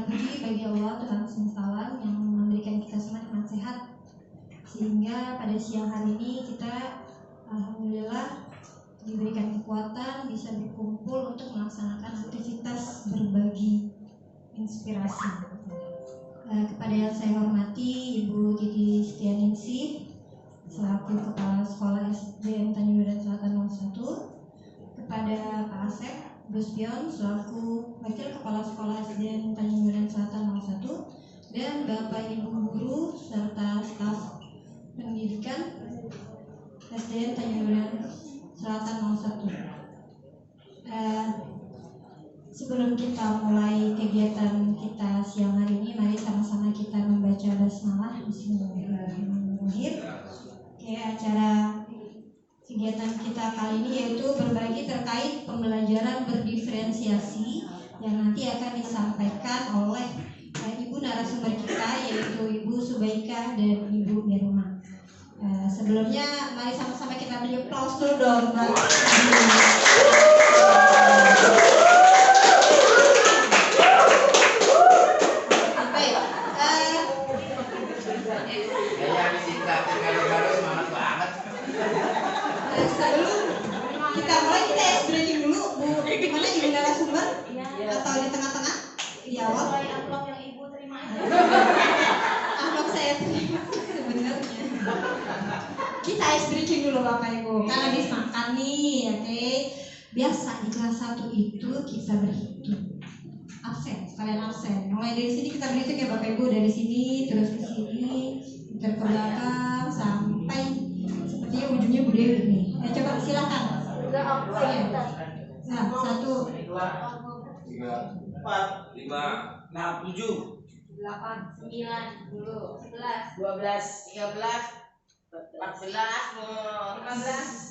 puji bagi Allah Tuhan semesta alam yang memberikan kita semua dengan sehat, sehingga pada siang hari ini kita alhamdulillah diberikan kekuatan bisa berkumpul untuk melaksanakan aktivitas berbagi inspirasi. Kepada yang saya hormati Ibu Titi Setianingsih selaku Kepala Sekolah SDN Tanjung Duren Selatan 01, kepada Pak Asep Busbion selaku Wakil Kepala Sekolah SDN Tanjung Duren Selatan 01, dan Bapak Ibu Guru serta staf pendidikan SDN Tanjung Duren Selatan 01. Sebelum kita mulai kegiatan kita siang hari ini, mari sama-sama kita membaca basmalah. Bismillahirrahmanirrahim. Oke, acara kegiatan kita kali ini yaitu berbagi terkait pembelajaran berdiferensiasi yang nanti akan disampaikan oleh ibu narasumber kita, yaitu Ibu Subaikah dan Ibu Irma. Sebelumnya mari sama-sama kita beri aplaus dulu dong. Sebelum kita mulai, kita breaking dulu, Bu. Mana Ibu narasumber? Atau di tengah-tengah? Di awal? Amplop yang Ibu terima aja. Amplop saya terima sebenarnya. Kita ice breaking dulu Bapak Ibu, karena habis makan nih, oke. Biasa di kelas 1 itu kita berhitung absen, sekalian absen. Mulai dari sini kita berhitung ya Bapak Ibu, dari sini terus ke sini, ke belakang sampai sepertinya ujungnya Bu Dewi nih. Coba silakan. Nah, 1, 2, 3, 4, 5, 6, 7, 8, 9, 10, 11, 12, 13, 14, 15,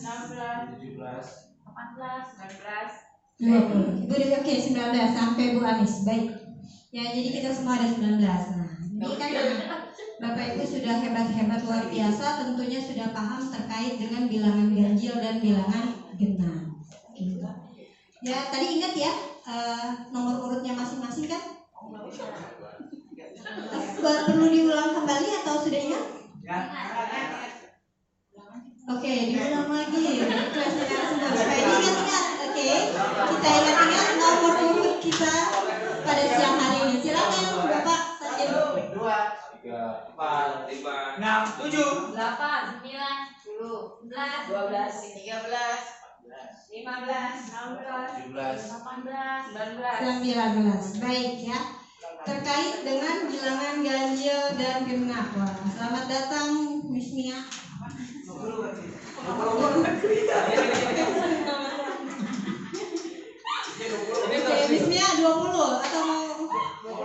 16, 17, 18, 19, 20. Ibu udah oke 19 sampai Bu Anis. Baik. Ya, jadi kita semua ada 19. Nah, ini kan Bapak Ibu sudah hebat-hebat luar biasa, tentunya sudah paham terkait dengan bilangan ganjil dan bilangan genap. Ya, tadi ingat ya nomor urutnya masing-masing kan? Perlu diulang kembali atau sudah ingat? Oke, diulang lagi. Kelasnya narasumber supaya diingat-ingat. Oke, kita ingat-ingat nomor urut kita pada siang hari ini. Silakan Bapak Sarjana. 2, 3, 4, 5, 6, 7, 8, 9, 10, 11, 12, 13, 15, 16, 17, 18, 19. 19. Baik ya. Terkait dengan bilangan ganjil dan genap. Wah, selamat datang Miss Mia. Oke, Miss Mia 20 atau mau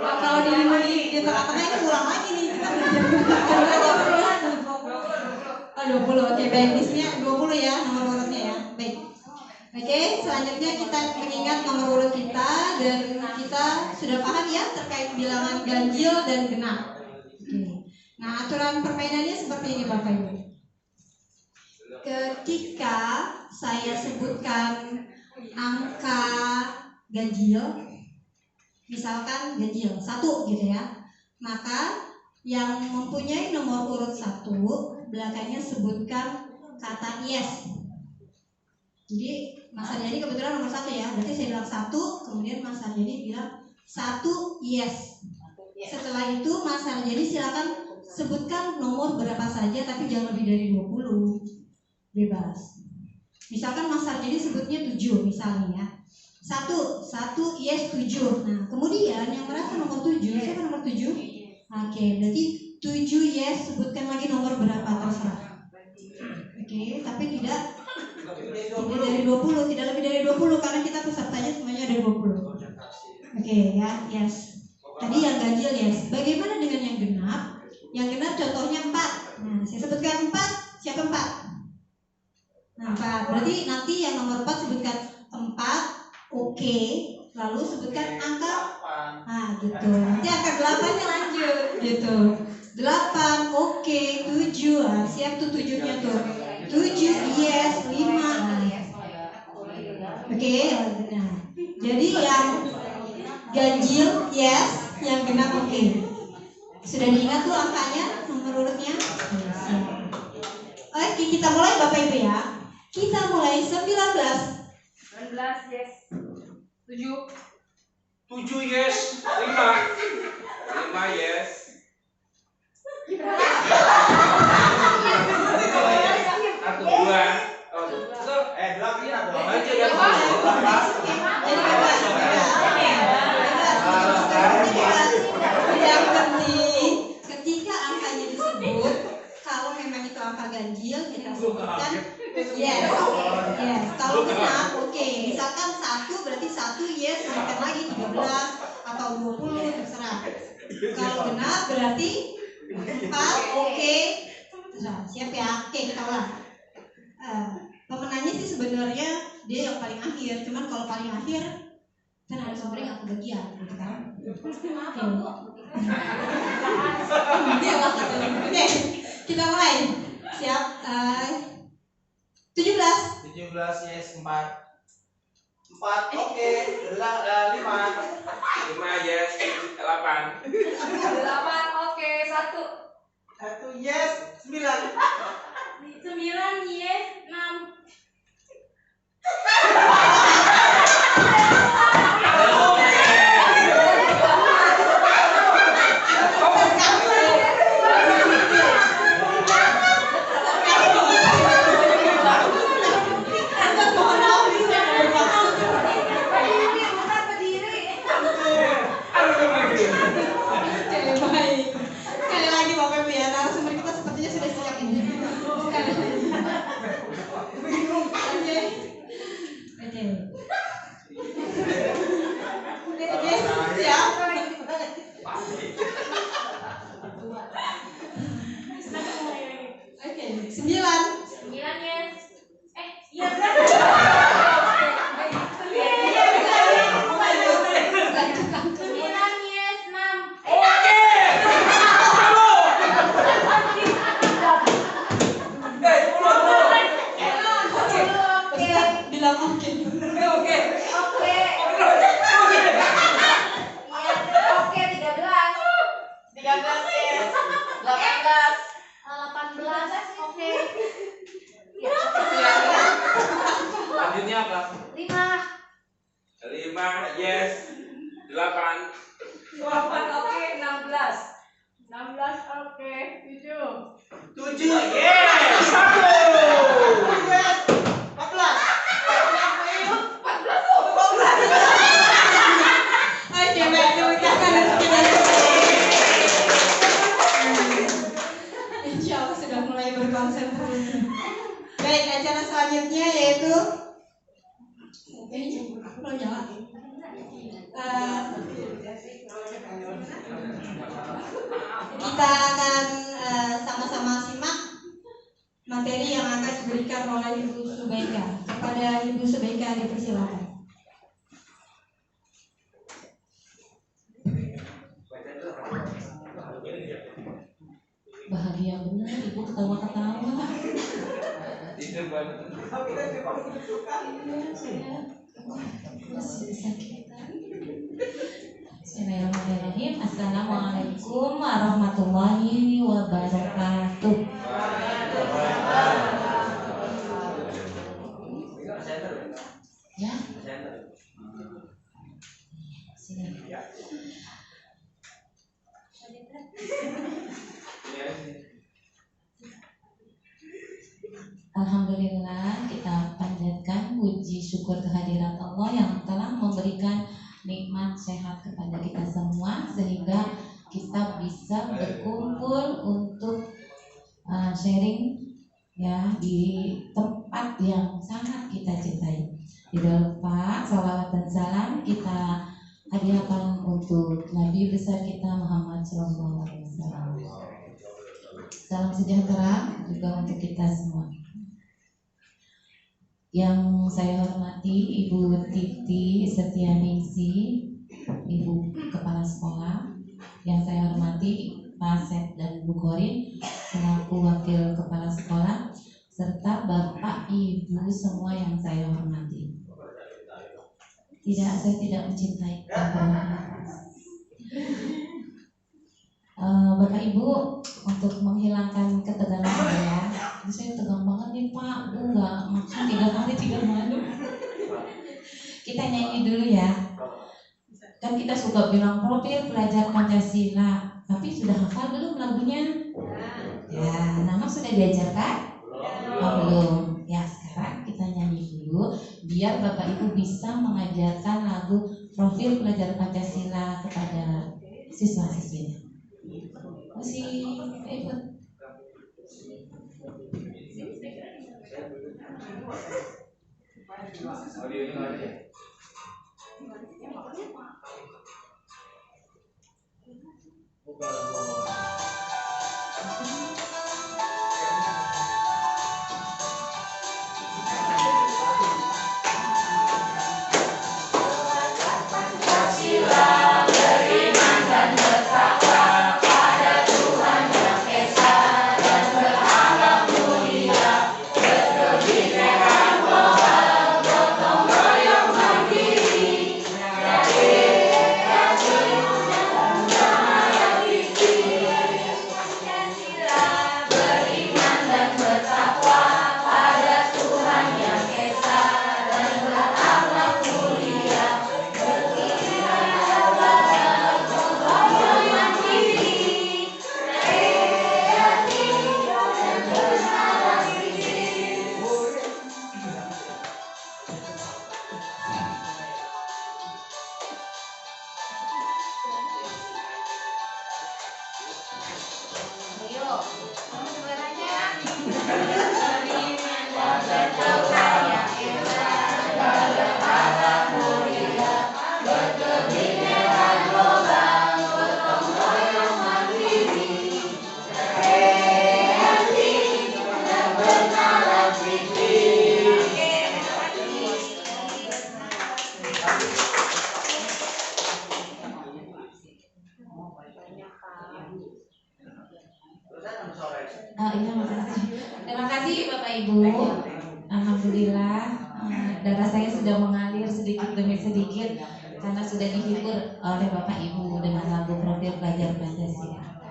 kalau di tengah-tengah ini ulang lagi nih. Oh, 20. Oke, baik Miss Mia 20 ya nomor urutnya ya. Baik. Oke, selanjutnya kita mengingat nomor urut kita dan kita sudah paham ya terkait bilangan ganjil dan genap. Oke. Nah, aturan permainannya seperti ini Bapak Ibu. Ketika saya sebutkan angka ganjil, misalkan ganjil 1 gitu ya, maka yang mempunyai nomor urut 1 belakangnya sebutkan kata yes. Jadi Mas Arjani kebetulan nomor 1 ya, berarti saya bilang 1, kemudian Mas Arjani bilang 1 yes. Setelah itu Mas Arjani silakan sebutkan nomor berapa saja, tapi jangan lebih dari 20. Bebas. Misalkan Mas Arjani sebutnya 7 misalnya ya. 1 yes 7. Nah, kemudian yang merasa nomor 7, siapa nomor 7? Oke, berarti 7 yes, sebutkan lagi nomor berapa terserah. Oke, tapi tidak dari 20, tidak lebih dari 20 karena kita pesertanya semuanya ada 20. Oke ya, yes. Tadi yang ganjil yes. Bagaimana dengan yang genap? Yang genap contohnya 4. Nah, saya sebutkan 4, siapa 4? Nah, 4. Berarti nanti yang nomor 4 sebutkan 4, oke. Lalu sebutkan angka. Nah, gitu. Nanti angka 8-nya lanjut gitu. 8, oke, 7. Nah, siap tuh 7-nya tuh. 7 yes, 5. Oke, nah. Jadi yang ganjil yes, Yang genap oke. Sudah diingat tuh angkanya, nomor urutnya? Oke, kita mulai Bapak Ibu ya. Kita mulai 19. 19 yes. 7. 7 yes. 5 yes. 1 2. Oh, itu 8 ya dong. Aja ya. Yang penting ketika angkanya disebut, kalau memang itu angka ganjil kita sebutkan yes. Kalau genap oke. Misalkan 1 berarti 1 yes, sebutkan lagi 13 atau 20 terserah. Kalau genap berarti 4 oke. Terserah. Siap ya? Oke, kita ulang. Pemenangnya sih sebenarnya dia yang paling akhir, cuman kalau paling akhir kan ada sore yang kebagian gitu kan. Kenapa, Bu? Dia lah kata. Oke, kita mulai. Siap. 17 yes 4 oke. 5 yes 8 8 oke. 1 yes 9 9 yes 6. Sekali lagi Bapak Ibu ya, narasumber kita sepertinya sudah siap ini. Sekali lagi. Oke, siap. Oke, 9 yes. Iya. 9 yes 6. bilang oke. Oke. Iya, oke 13. 13 yes. 18. 18 oke. Lanjutnya apa? 5 yes 8 oke. 16 oke. 7 yes 1 Oke, baik, tepuk tangan untuk kita. Insya Allah sudah mulai berkonsentrasi. Baik, acara selanjutnya yaitu belum nyala. Kita akan sama-sama simak materi yang akan diberikan oleh Ibu Subaika. Kepada Ibu Subaika dipersilakan. Bahagia benar ibu ketawa-ketawa. Tidak banget. Saya masih sakitan. Bismillahirrahmanirrahim. Assalamualaikum warahmatullahi wabarakatuh. Ya. Sini. Alhamdulillah, kita panjatkan puji syukur kehadirat Allah yang telah memberikan nikmat sehat kepada kita semua sehingga kita bisa berkumpul untuk sharing ya di tempat yang sangat kita cintai. Tidak lupa salawat dan salam kita hadiahkan untuk Nabi besar kita Muhammad SAW. Salam sejahtera juga untuk kita semua. Yang saya hormati Ibu Titi Setianingsi, Ibu Kepala Sekolah. Yang saya hormati Pak Sep dan Bu Korin selaku Wakil Kepala Sekolah, serta Bapak Ibu semua yang saya hormati. Saya tidak mencintai Bapak Ibu untuk menghilangkan ketegangan saya. Saya tegang banget nih Pak, nggak makan 3 hari 3 malam. Kita nyanyi dulu ya. Kan kita suka bilang profil pelajar Pancasila, tapi sudah hafal belum lagunya? Ya, nama sudah diajarkan? Oh, belum. Ya, sekarang kita nyanyi dulu biar Bapak Ibu bisa mengajarkan lagu profil pelajar Pancasila kepada siswa-siswinya. Masih ikut. Iya, makasih. Terima kasih Bapak Ibu. Alhamdulillah, darah saya sudah mengalir sedikit demi sedikit karena sudah dihibur oleh Bapak Ibu dengan lagu profil pelajar Pancasila.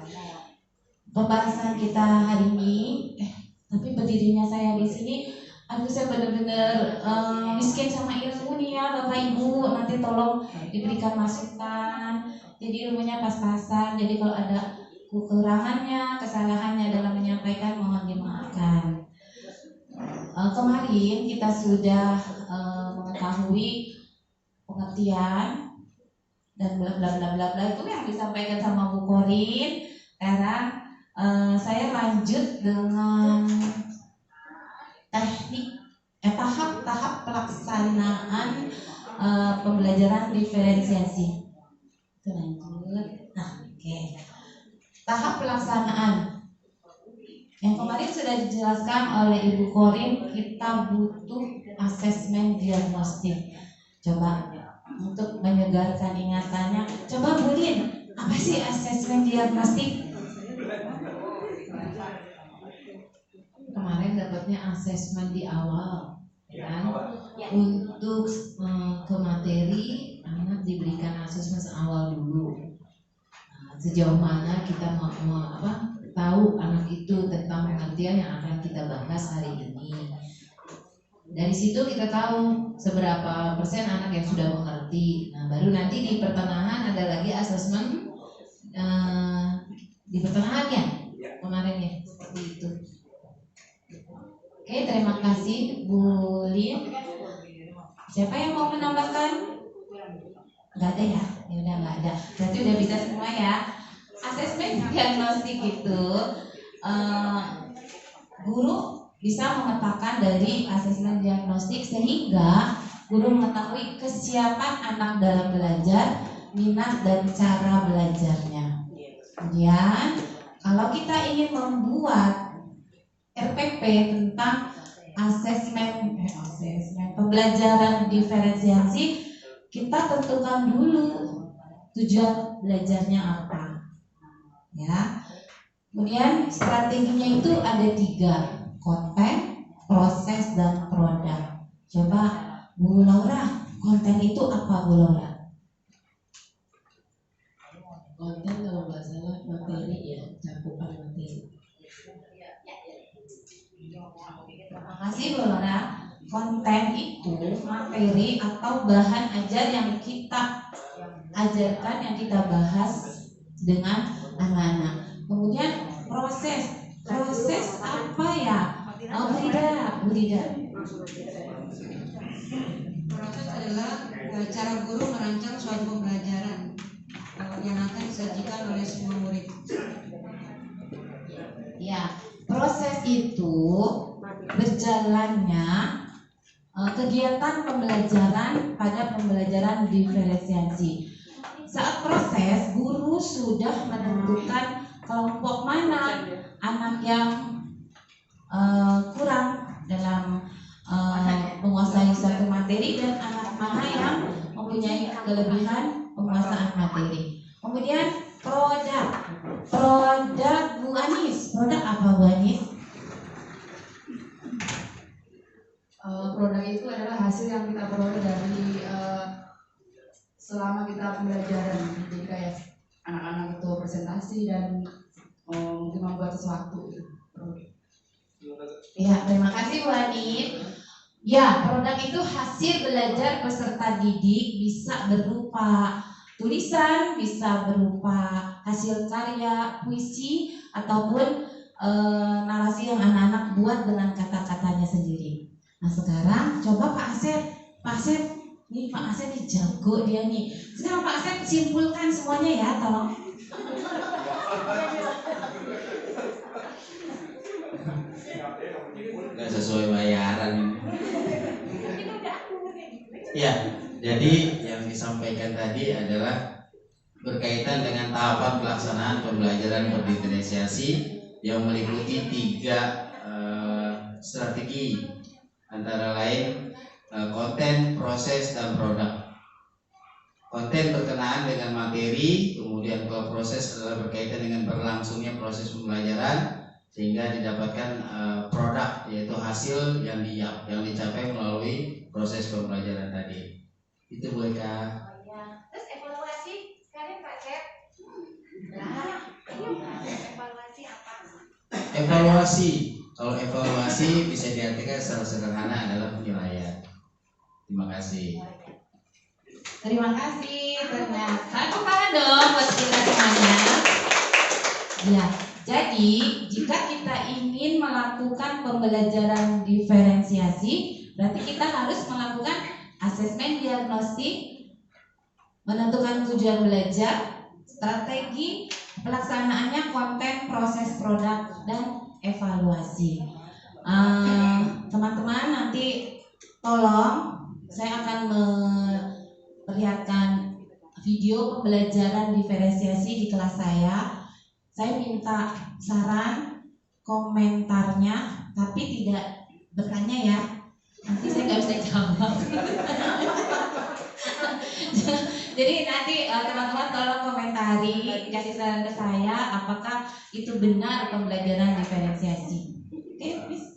Pembahasan kita hari ini, tapi berdirinya saya di sini, aduh saya benar-benar miskin sama ilmu nih ya Bapak Ibu. Nanti tolong diberikan masukan. Jadi ilmunya pas-pasan. Jadi kalau ada kekurangannya, kesalahannya dalam menyampaikan mohon dimaafkan. Kemarin kita sudah mengetahui pengertian dan bla bla bla bla bla itu yang disampaikan sama Bu Korin. Sekarang saya lanjut dengan teknik tahap pelaksanaan pembelajaran diferensiasi. Itu lanjut. Nah, oke. Tahap pelaksanaan yang kemarin sudah dijelaskan oleh Ibu Korin, kita butuh asesmen diagnostik. Coba untuk menyegarkan ingatannya, coba Bulin, apa sih asesmen diagnostik? Kemarin dapatnya asesmen di awal, kan? Untuk ke materi anak diberikan asesmen awal dulu. Sejauh mana kita mau tahu anak itu tentang pengertian yang akan kita bahas hari ini. Dari situ kita tahu seberapa persen anak yang sudah mengerti. Nah, baru nanti di pertengahan ada lagi asesmen di pertengahannya kemarin ya, seperti itu. Oke, terima kasih Bu Lin. Siapa yang mau menambahkan? Nggak ada ya? Ya udah nggak ada. Berarti udah bisa semua ya. Asesmen diagnostik itu guru bisa memetakan dari asesmen diagnostik sehingga guru mengetahui kesiapan anak dalam belajar, minat dan cara belajarnya. Kemudian kalau kita ingin membuat RPP tentang asesmen pembelajaran diferensiasi, kita tentukan dulu tujuan belajarnya apa, ya. Kemudian strateginya itu ada 3, konten, proses, dan produk. Coba Bu Laura, konten itu apa Bu Laura? Konten kalau nggak salah materi ya. kasih Bu Lora. Konten itu materi atau bahan ajar yang kita ajarkan, yang kita bahas dengan anak-anak. Kemudian proses apa ya? Bu Rida. Proses adalah cara guru merancang suatu pembelajaran yang akan disajikan oleh semua murid. Ya, proses itu berjalannya kegiatan pembelajaran pada pembelajaran diferensiasi. Saat proses, guru sudah menentukan kelompok mana anak yang kurang dalam menguasai suatu materi dan anak mana yang mempunyai kelebihan penguasaan materi. Kemudian produk Bu Anis, produk apa Bu Anis? Produk itu adalah hasil yang kita peroleh dari selama kita pembelajaran. Jadi kayak anak-anak itu presentasi dan mungkin membuat sesuatu. Ya, terima kasih Bu Anis. Ya, produk itu hasil belajar peserta didik, bisa berupa tulisan, bisa berupa hasil karya, puisi, ataupun narasi yang anak-anak buat dengan kata-katanya sendiri. Nah sekarang coba Pak Asep, nih Pak Asep nih jago dia nih. Sekarang Pak Asep simpulkan semuanya ya, tolong. Nggak sesuai bayaran. Ya, jadi yang disampaikan tadi adalah berkaitan dengan tahapan pelaksanaan pembelajaran berdiferensiasi yang meliputi 3 strategi, antara lain konten, proses, dan produk. Konten berkenaan dengan materi, kemudian kalau proses adalah berkaitan dengan berlangsungnya proses pembelajaran sehingga didapatkan produk, yaitu hasil yang dicapai melalui proses pembelajaran tadi. Itu Bu Eka. Terus evaluasi sekarang Pak Sep. Evaluasi apa? Kalau evaluasi bisa diartikan secara sederhana adalah penilaian. Terima kasih. Terima kasih. Ternyata kepala dong buat kita semuanya. Ya, jadi jika kita ingin melakukan pembelajaran diferensiasi, berarti kita harus melakukan asesmen diagnostik, menentukan tujuan belajar, strategi pelaksanaannya, konten, proses, produk, dan evaluasi. Teman-teman nanti tolong saya akan memperlihatkan video pembelajaran diferensiasi di kelas saya. Saya minta saran, komentarnya, tapi tidak bertanya ya. Nanti saya nggak bisa jawab. Jadi nanti teman-teman tolong komentari, kasih saran ke saya apakah itu benar pembelajaran diferensiasi. Oke, please.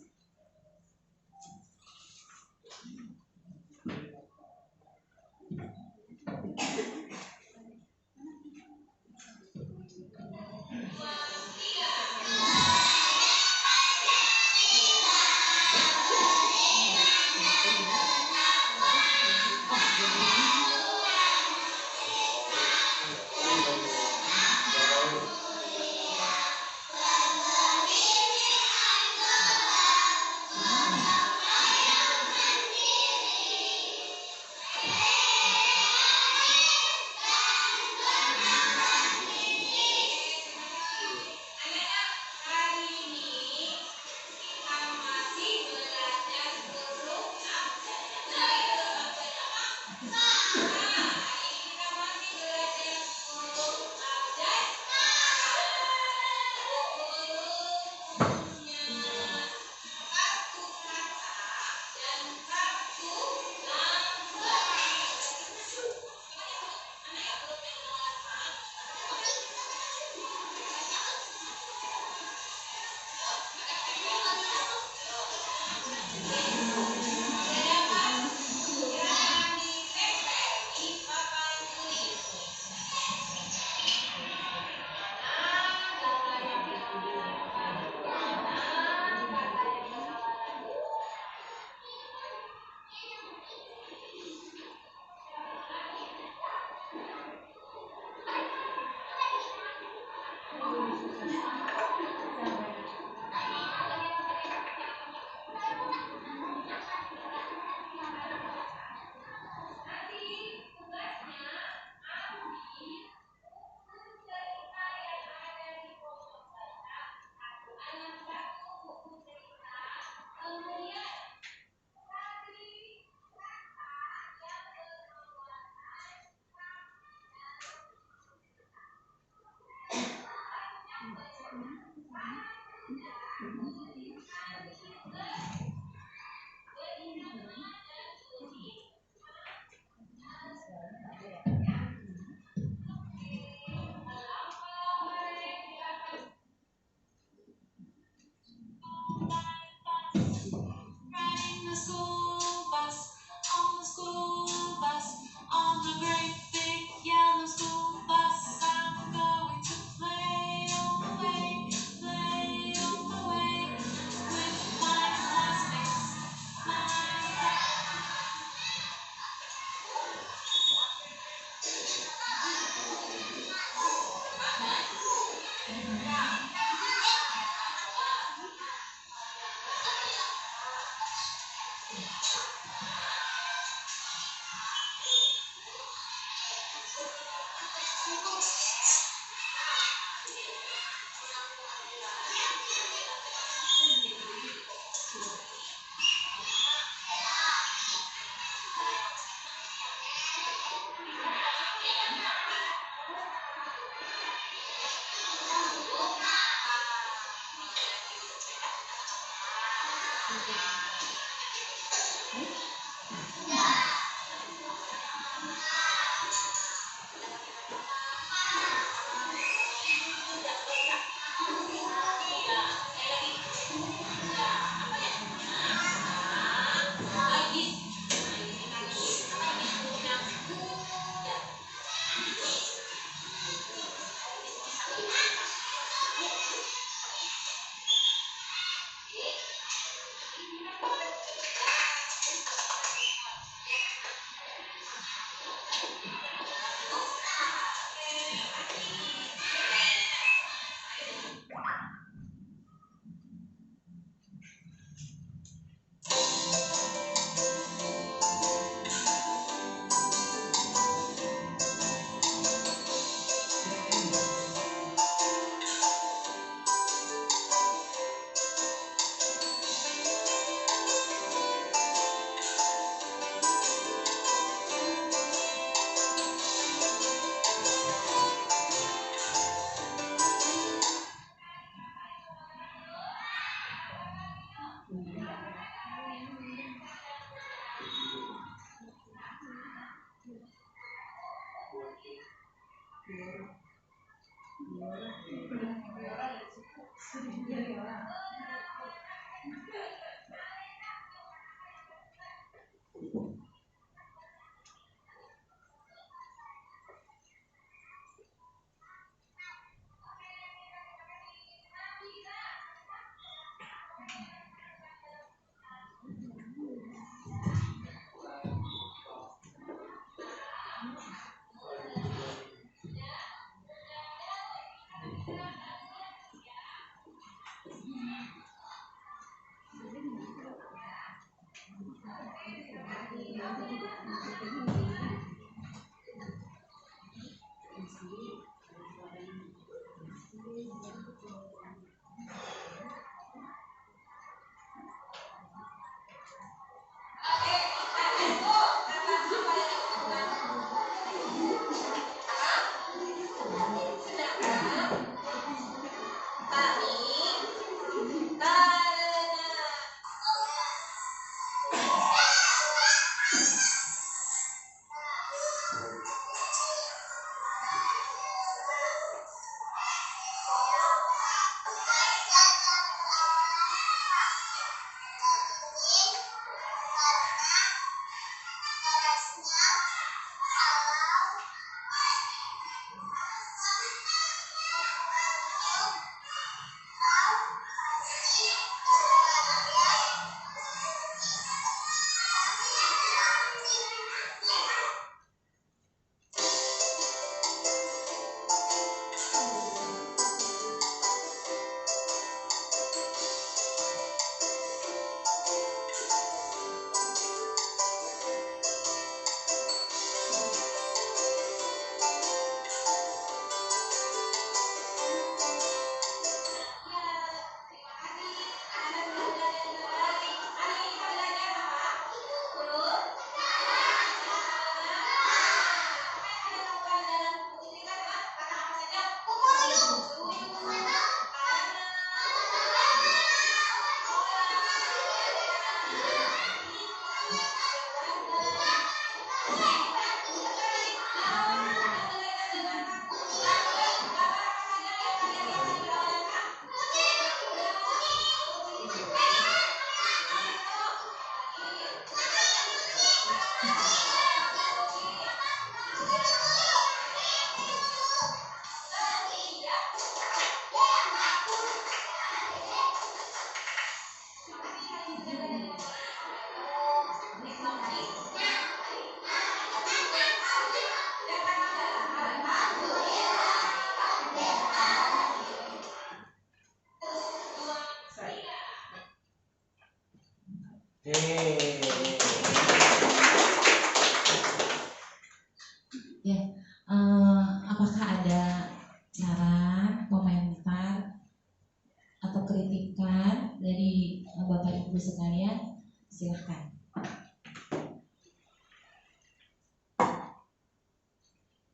Ibu sekalian, silahkan.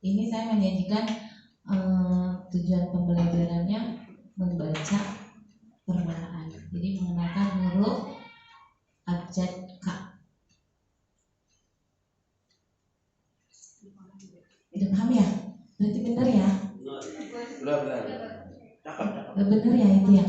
Ini saya menyajikan tujuan pembelajarannya membaca permulaan. Jadi mengenalkan huruf abjad K. Udah paham ya? Berarti benar ya? Benar. Benar ya itu ya?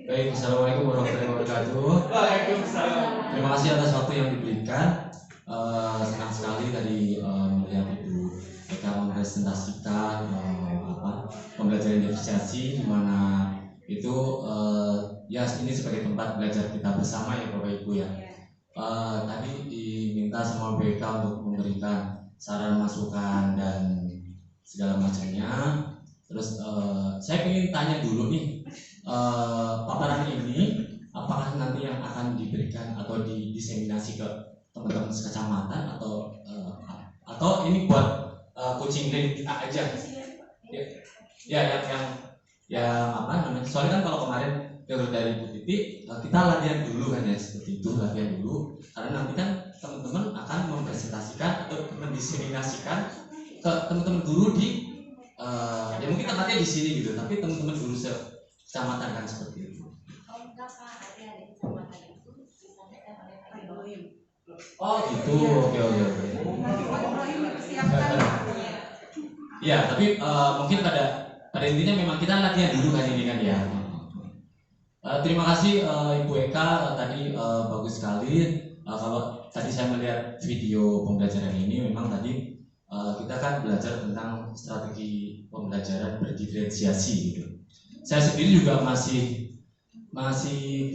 Baik, assalamualaikum warahmatullahi wabarakatuh. Waalaikumsalam. Terima kasih atas waktu yang diberikan. Senang sekali tadi melihat Ibu Eka mempresentasikan pembelajaran diferensiasi, di mana itu ya ini sebagai tempat belajar kita bersama ya Bapak Ibu ya. Tadi diminta sama Bu Eka untuk memberikan saran masukan dan segala macamnya. Terus saya ingin tanya dulu nih, paparan ini apakah nanti yang akan diberikan atau didiseminasi ke teman-teman sekecamatan atau ini buat coaching dari kita aja? Ya yang apa namanya? Soalnya kan kalau kemarin teori dari Bu Titi kita latihan dulu kan ya, seperti itu, latihan dulu karena nanti kan teman-teman akan mempresentasikan atau mendiseminasikan ke teman-teman guru di ya mungkin tempatnya di sini gitu, tapi teman-teman guru kecamatan kan seperti itu. Oh gitu, oke. Ya, tapi mungkin pada intinya memang kita latihan dulu kan ini kan ya. Terima kasih Ibu Eka, tadi bagus sekali. Kalau tadi saya melihat video pembelajaran ini, memang tadi kita kan belajar tentang strategi pembelajaran berdiferensiasi gitu. Saya sendiri juga masih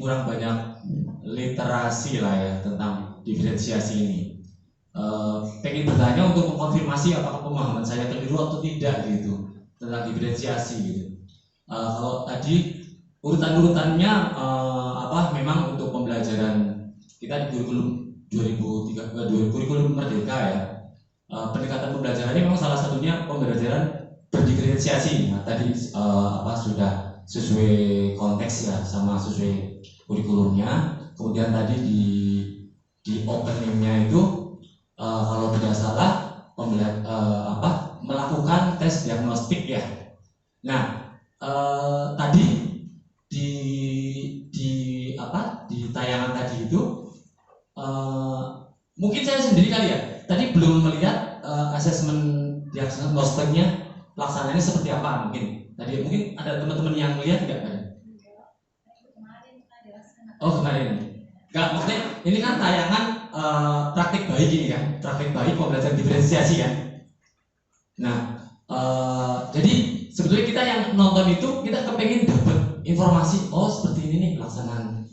kurang banyak literasi lah ya tentang diferensiasi ini. Pengen bertanya untuk mengkonfirmasi apakah pemahaman saya keliru atau tidak gitu tentang diferensiasi gitu. Kalau tadi urutan-urutannya memang untuk pembelajaran kita di kurikulum Merdeka ya. Pendekatan pembelajarannya memang salah satunya pembelajaran berdiferensiasi. Nah, tadi sudah sesuai konteks ya sama sesuai kurikulumnya. Kemudian tadi di openingnya itu kalau tidak salah melakukan tes diagnostik ya. Nah, tadi di tayangan tadi itu mungkin saya sendiri kali ya. Tadi belum melihat asesmen diagnostiknya pelaksanaannya seperti apa mungkin. Tadi mungkin ada teman-teman yang melihat nggak kan? Oh kemarin. Nggak, maksudnya ini kan tayangan praktik baik ini kan, praktik baik pembelajaran diferensiasi kan. Nah, jadi sebetulnya kita yang nonton itu kita kepengen dapat informasi. Oh seperti ini nih pelaksanaan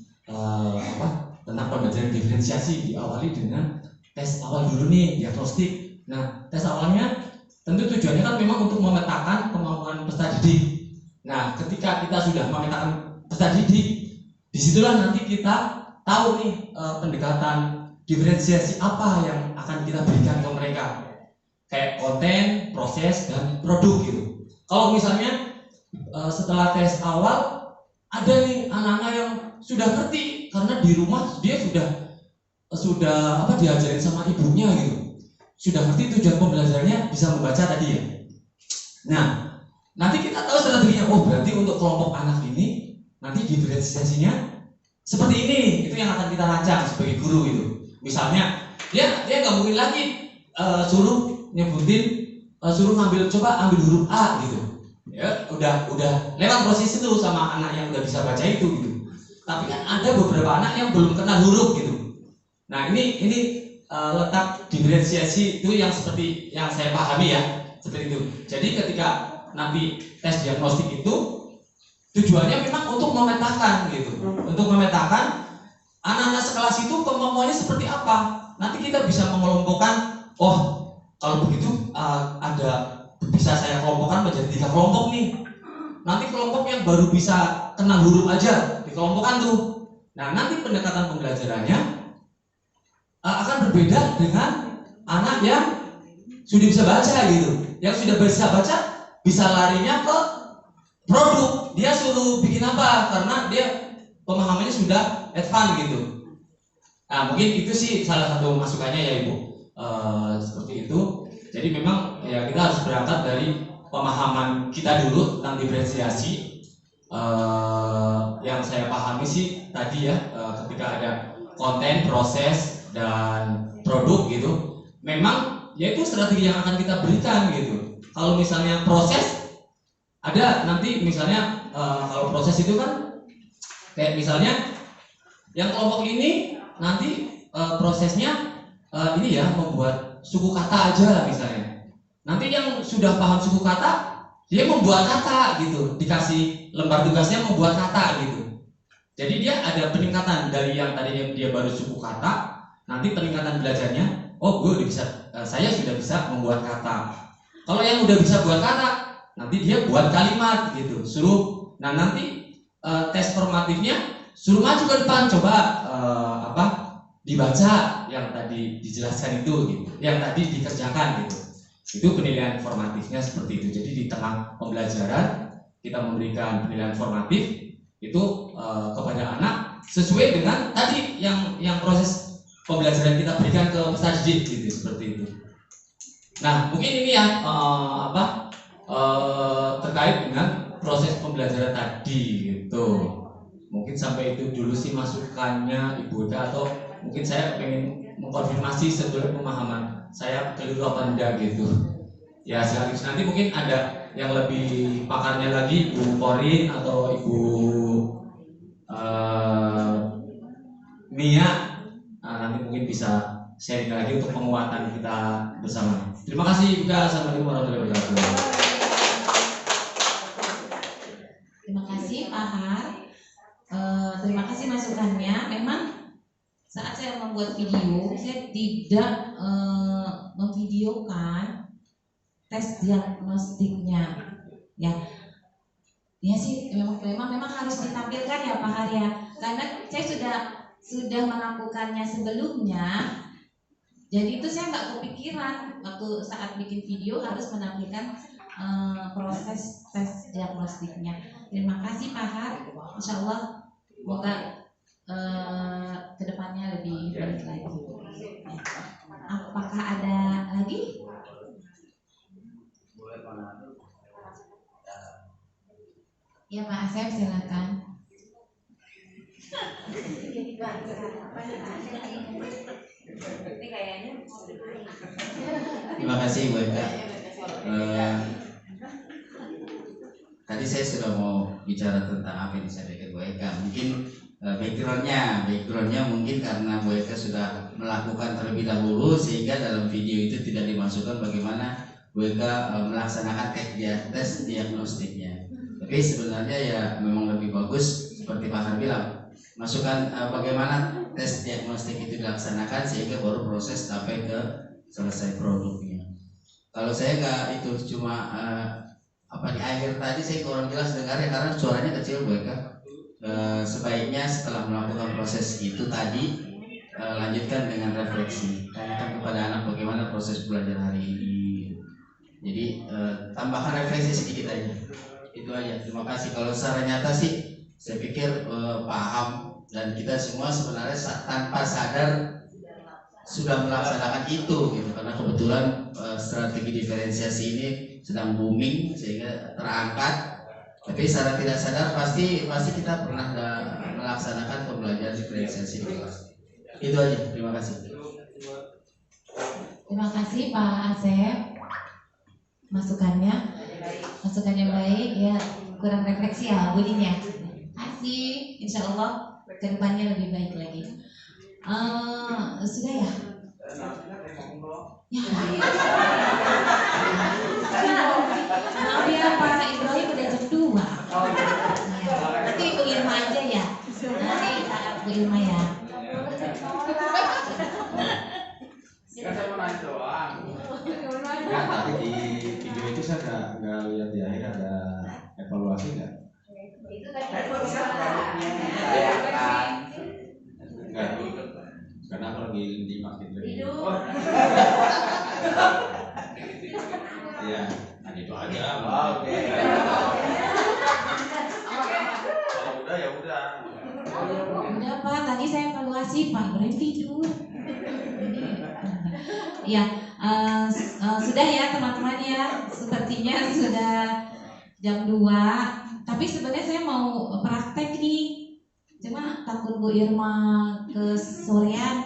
tentang pembelajaran diferensiasi, diawali dengan tes awal dulu nih, diagnostik. Nah, tes awalnya tentu tujuannya kan memang untuk memetakan kemampuan peserta didik. Nah, ketika kita sudah memetakan peserta didik, disitulah nanti kita tahu nih pendekatan diferensiasi apa yang akan kita berikan ke mereka. Kayak konten, proses, dan produk gitu. Kalau misalnya setelah tes awal ada nih anak-anak yang sudah ngerti karena di rumah dia sudah diajarin sama ibunya gitu, sudah ngerti tujuan pembelajarannya, bisa membaca tadi ya. Nah, nanti kita tahu strateginya. Oh berarti untuk kelompok anak ini nanti diferensiasinya seperti ini. Itu yang akan kita rancang sebagai guru gitu. Misalnya dia nggak mungkin lagi suruh ambil huruf A gitu. Ya udah lewat proses itu sama anak yang udah bisa baca itu gitu. Tapi kan ada beberapa anak yang belum kenal huruf gitu. Nah ini letak diferensiasi itu yang seperti yang saya pahami ya, seperti itu. Jadi ketika nanti tes diagnostik itu tujuannya memang untuk memetakan gitu, untuk memetakan anak-anak sekelas itu kemampuannya seperti apa. Nanti kita bisa mengelompokkan, oh kalau begitu bisa saya kelompokkan menjadi 3 kelompok nih. Nanti kelompok yang baru bisa kenal huruf aja dikelompokkan tuh. Nah nanti pendekatan pembelajarannya akan berbeda dengan anak yang sudah bisa baca gitu. Yang sudah bisa baca bisa larinya ke produk. Dia suruh bikin apa karena dia pemahamannya sudah advance gitu. Nah mungkin itu sih salah satu masukannya ya Ibu. Seperti itu. Jadi memang ya kita harus berangkat dari pemahaman kita dulu tentang diferensiasi. Yang saya pahami sih tadi ya, ketika ada konten, proses, dan produk gitu, memang ya itu strategi yang akan kita berikan gitu. Kalau misalnya proses ada nanti misalnya kalau proses itu kan kayak misalnya yang kelompok ini nanti prosesnya ini ya membuat suku kata aja lah misalnya. Nanti yang sudah paham suku kata dia membuat kata gitu, dikasih lembar tugasnya membuat kata gitu. Jadi dia ada peningkatan dari yang tadinya dia baru suku kata, nanti peningkatan belajarnya, oh gue udah bisa, saya sudah bisa membuat kata. Kalau yang udah bisa buat kata, nanti dia buat kalimat gitu, suruh. Nah nanti tes formatifnya suruh maju ke depan, coba dibaca yang tadi dijelaskan itu gitu, yang tadi dikerjakan gitu. Itu penilaian formatifnya seperti itu. Jadi di tengah pembelajaran kita memberikan penilaian formatif itu kepada anak sesuai dengan tadi yang proses pembelajaran kita berikan ke peserta didik gitu, seperti itu. Nah mungkin ini ya terkait dengan proses pembelajaran tadi gitu. Mungkin sampai itu dulu sih masukannya Ibu Eka, atau mungkin saya pengen mengkonfirmasi sebelum pemahaman saya keliru apa enggak gitu. Ya sekaligus nanti mungkin ada yang lebih pakarnya lagi Ibu Korin atau Ibu Mia, nanti mungkin bisa sharing lagi untuk penguatan kita bersama. Terima kasih juga. Assalamualaikum warahmatullahi wabarakatuh. Terima kasih Pak Har. Terima kasih masukannya. Memang saat saya membuat video, saya tidak memvideokan tes diagnostiknya. Ya sih, memang harus ditampilkan ya Pak Har ya. Karena saya sudah melakukannya sebelumnya. Jadi itu saya nggak kepikiran waktu saat bikin video harus menampilkan proses tes diagnostiknya. Terima kasih Pak Har. Insya Allah semoga kedepannya lebih baik lagi. Apakah ada lagi? Ya Pak Asep silakan. Terima kasih Bu Eka. Tadi saya sudah mau bicara tentang apa yang disampaikan Bu Eka. Mungkin backgroundnya mungkin karena Bu Eka sudah melakukan terlebih dahulu sehingga dalam video itu tidak dimasukkan bagaimana Bu Eka melaksanakan tes diagnostiknya. Tapi sebenarnya ya memang lebih bagus seperti Pak Har bilang, masukkan bagaimana tes diagnostik itu dilaksanakan sehingga baru proses sampai ke selesai produknya. Kalau saya nggak itu cuma di akhir tadi saya kurang jelas dengarnya karena suaranya kecil Bu Eka. Sebaiknya setelah melakukan proses itu tadi lanjutkan dengan refleksi, tanyakan kepada anak bagaimana proses belajar hari ini. Jadi tambahkan refleksi sedikit aja, itu aja. Terima kasih. Kalau secara nyata sih saya pikir paham dan kita semua sebenarnya tanpa sadar sudah melaksanakan itu gitu, karena kebetulan strategi diferensiasi ini sedang booming sehingga terangkat. Tapi secara tidak sadar pasti kita pernah melaksanakan pembelajaran diferensiasi di kelas. Itu aja. Terima kasih. Terima kasih Pak Asep. Masukannya baik ya, kurang refleksi ya budinya. Kasih, insya Allah kedepannya lebih baik lagi. Sudah ya? Ya. Maaf ya Pak Ibrahim udah jam 2. Ya. Nanti Ibu Irma aja ya. Nanti Bu Irma ya. Saya mau nanya doang. Nah, tapi di video itu saya nggak lihat di akhir ada evaluasi nggak? Itu tadi Enggak. Karena aku lagi di masjid lagi. Udah Pak, tadi saya evaluasi Pak Ibrahim tidur. Ya, sudah ya teman-teman ya. Sepertinya sudah jam 2. Tapi sebenarnya saya mau praktek nih. Cuma takut Bu Irma kesorean.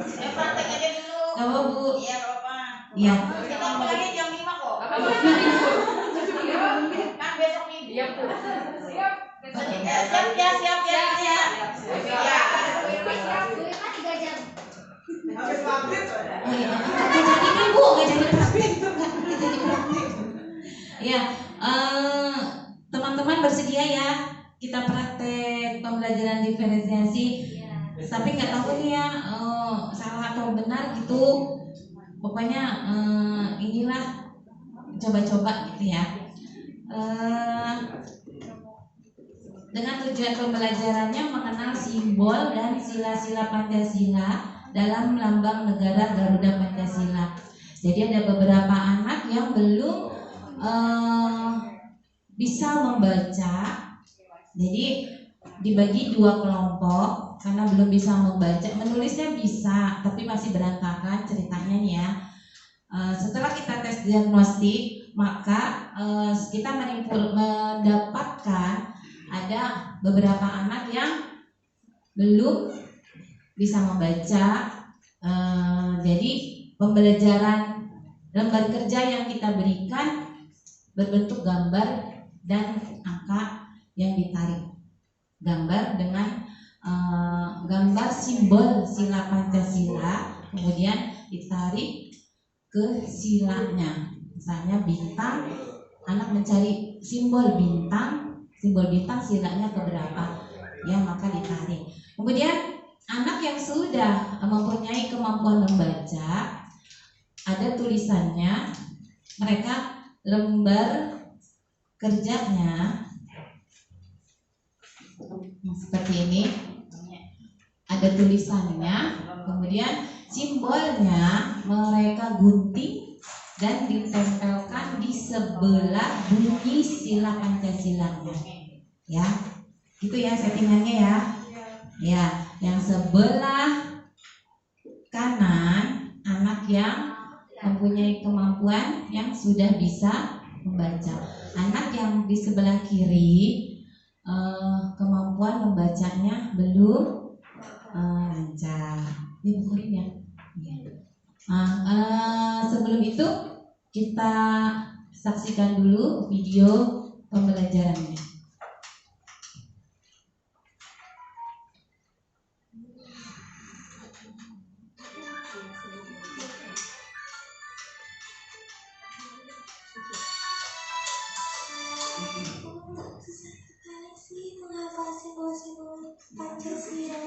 Saya praktek aja dulu. Apa Bu? Iya, Bapak. Iya. Kita pulangnya jam 5 kok. Kan besok minggu. Iya, Bu. Siap. Siap ya, siap ya. Siap. Iya. Siap. 3 jam. Oh iya, nggak jadi nih Bu, nggak jadi praktek, nggak jadi praktek. Ya, teman-teman bersedia ya kita praktek pembelajaran diferensiasi. Tapi nggak tahu nih ya salah atau benar gitu. Pokoknya inilah coba-coba gitu ya. Dengan tujuan pembelajarannya mengenal simbol dan sila-sila Pancasila dalam lambang negara Garuda Pancasila. Jadi ada beberapa anak yang belum bisa membaca. Jadi dibagi 2 kelompok karena belum bisa membaca. Menulisnya bisa, tapi masih berantakan ceritanya nih ya. Setelah kita tes diagnostik, maka kita mendapatkan ada beberapa anak yang belum bisa membaca. Jadi pembelajaran lembar kerja yang kita berikan berbentuk gambar dan angka yang ditarik. Gambar dengan gambar simbol sila Pancasila, kemudian ditarik ke silanya. Misalnya bintang, anak mencari simbol bintang silanya keberapa, ya maka ditarik. Kemudian anak yang sudah mempunyai kemampuan membaca, ada tulisannya, mereka lembar kerjanya seperti ini, ada tulisannya, kemudian simbolnya mereka gunting dan ditempelkan di sebelah bunyi sila Pancasilanya, ya, gitu ya settingannya ya. Ya, yang sebelah kanan anak yang mempunyai kemampuan yang sudah bisa membaca. Anak yang di sebelah kiri kemampuan membacanya belum lancar. Ini bukuin ya. Sebelum itu kita saksikan dulu video pembelajarannya. Menghafal simbol-simbol Pancasila.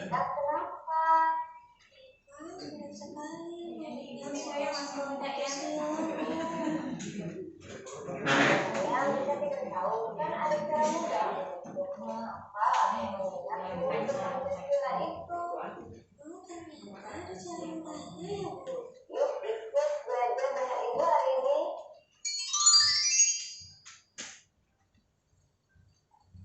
Kenapa? Sudah sekali mengingat simbol Pancasila. Yang kita tidak tahu kan ada cara mudah untuk menghafal atau mengingat simbol Pancasila itu. Oh, ternyata ada cara mudahnya ya Bu. Yuk ikut belajar bahasa Indo hari ini.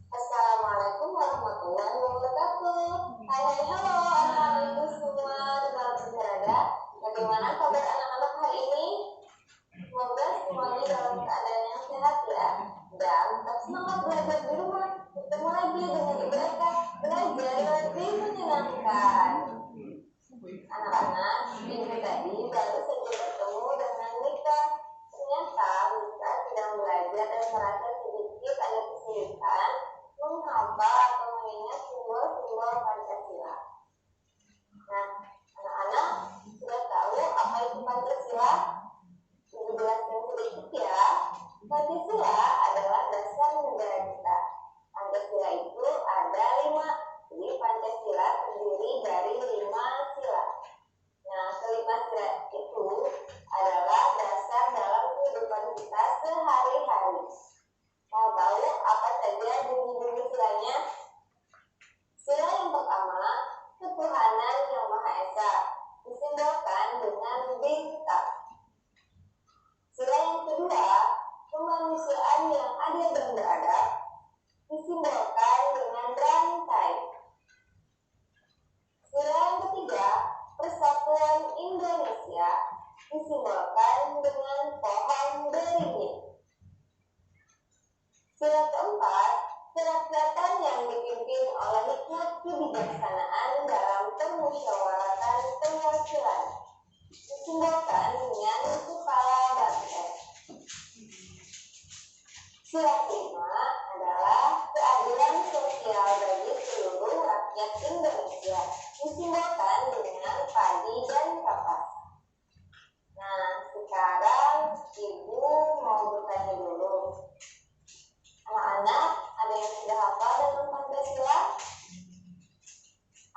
Assalamualaikum warahmatullahi wabarakatuh. Hai halo anak-anakku semua di dalam berada. Bagaimana kabar anak-anak hari ini? Semoga semuanya dalam keadaan yang sehat ya. Dan tetap semangat belajar di rumah. Bertemu lagi dengan Ibu Eka. Belajar lebih menyenangkan. Anak-anak, minggu tadi baru saja bertemu dengan Nika. Ternyata Nika sedang belajar dan merasa sedikit ada kesulitan menghafal atau mengingat simbol-simbol Pancasila. Nah, anak-anak sudah tahu apa itu Pancasila? Dijelaskan sedikit ya. Pancasila adalah dasar negara kita. Pancasila kebijaksanaan dalam permusyawaratan perwakilan. Disimbolkan dengan kepala batu es. Sila kelima adalah keadilan sosial bagi seluruh rakyat Indonesia. Disimbolkan dengan padi dan kapas. Nah, sekarang Ibu mau bertanya dulu. Anak-anak, ada yang sudah hafal dengan Pancasila?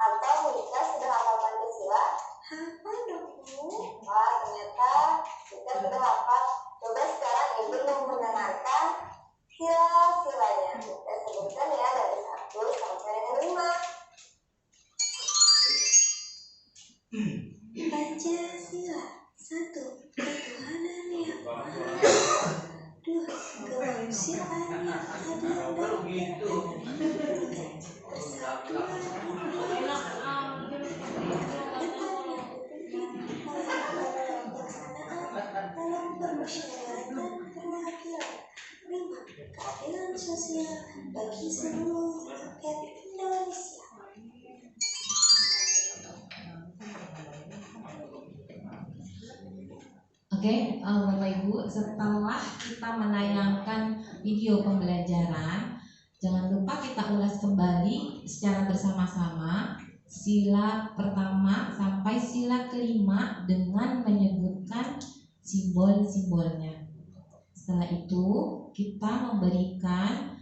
Atau Mika sudah hafal Pancasila? Hafal dong, Bu. Wah, ternyata kita sudah hafal. Coba sekarang Ibu mau mendengarkan sila-silanya. Kita sebutkan ya dari 1 sampai dengan 5. Pancasila. 1. Ketuhanan yang Maha Esa. 2. Kemanusiaan yang adil dan beradab. 3. Persatuan dalam permusyawaratan perwakilan. 5. Keadilan sosial bagi seluruh rakyat Indonesia. Oke, Bapak Ibu, setelah kita menayangkan video pembelajaran, jangan lupa kita ulas kembali secara bersama-sama sila pertama sampai sila kelima dengan menyebutkan simbol-simbolnya. Setelah itu kita memberikan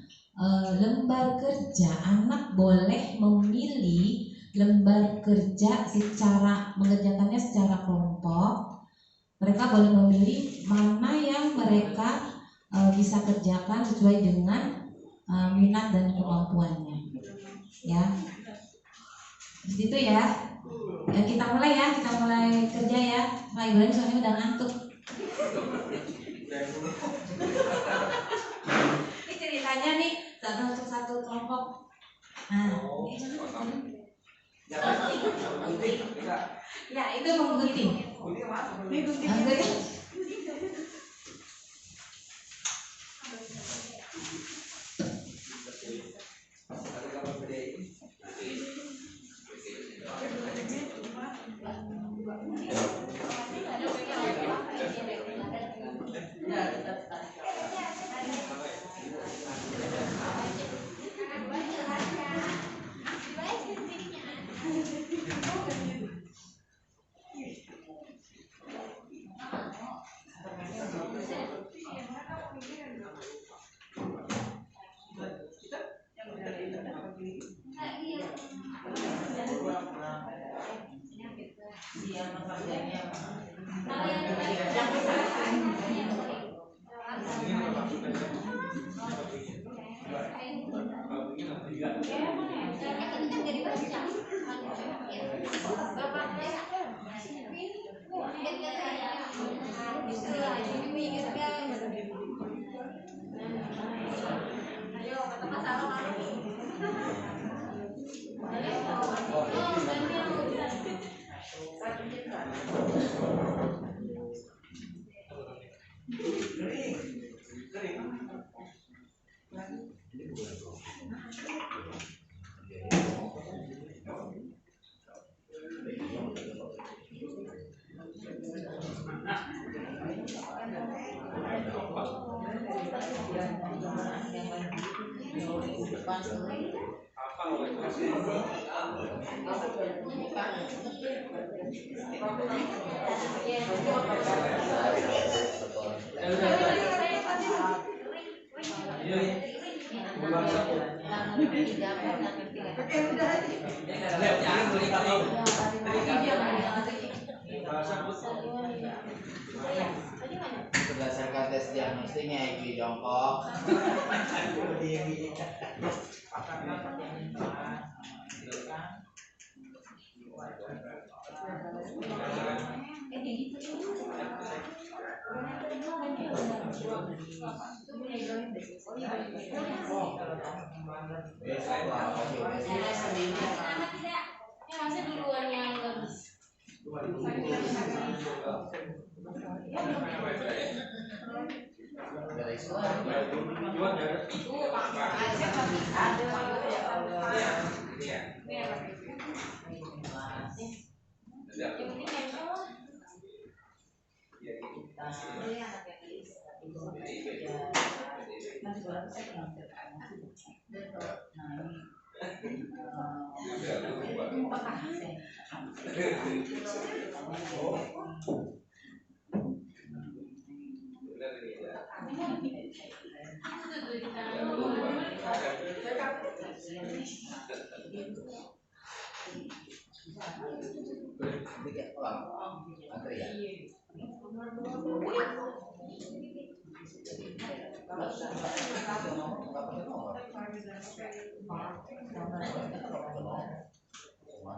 lembar kerja. Anak boleh memilih lembar kerja mengerjakannya secara kelompok. Mereka boleh memilih mana yang mereka bisa kerjakan sesuai dengan minat dan kemampuannya. Ya, di situ ya. Kita mulai kerja ya. Pak Ibrahim soalnya udah ngantuk. Ini ceritanya nih satu kelompok. Nah, ya itu menggunting. Berdasarkan tes diagnostiknya IQ jongkok. Masih duluan yang lebih.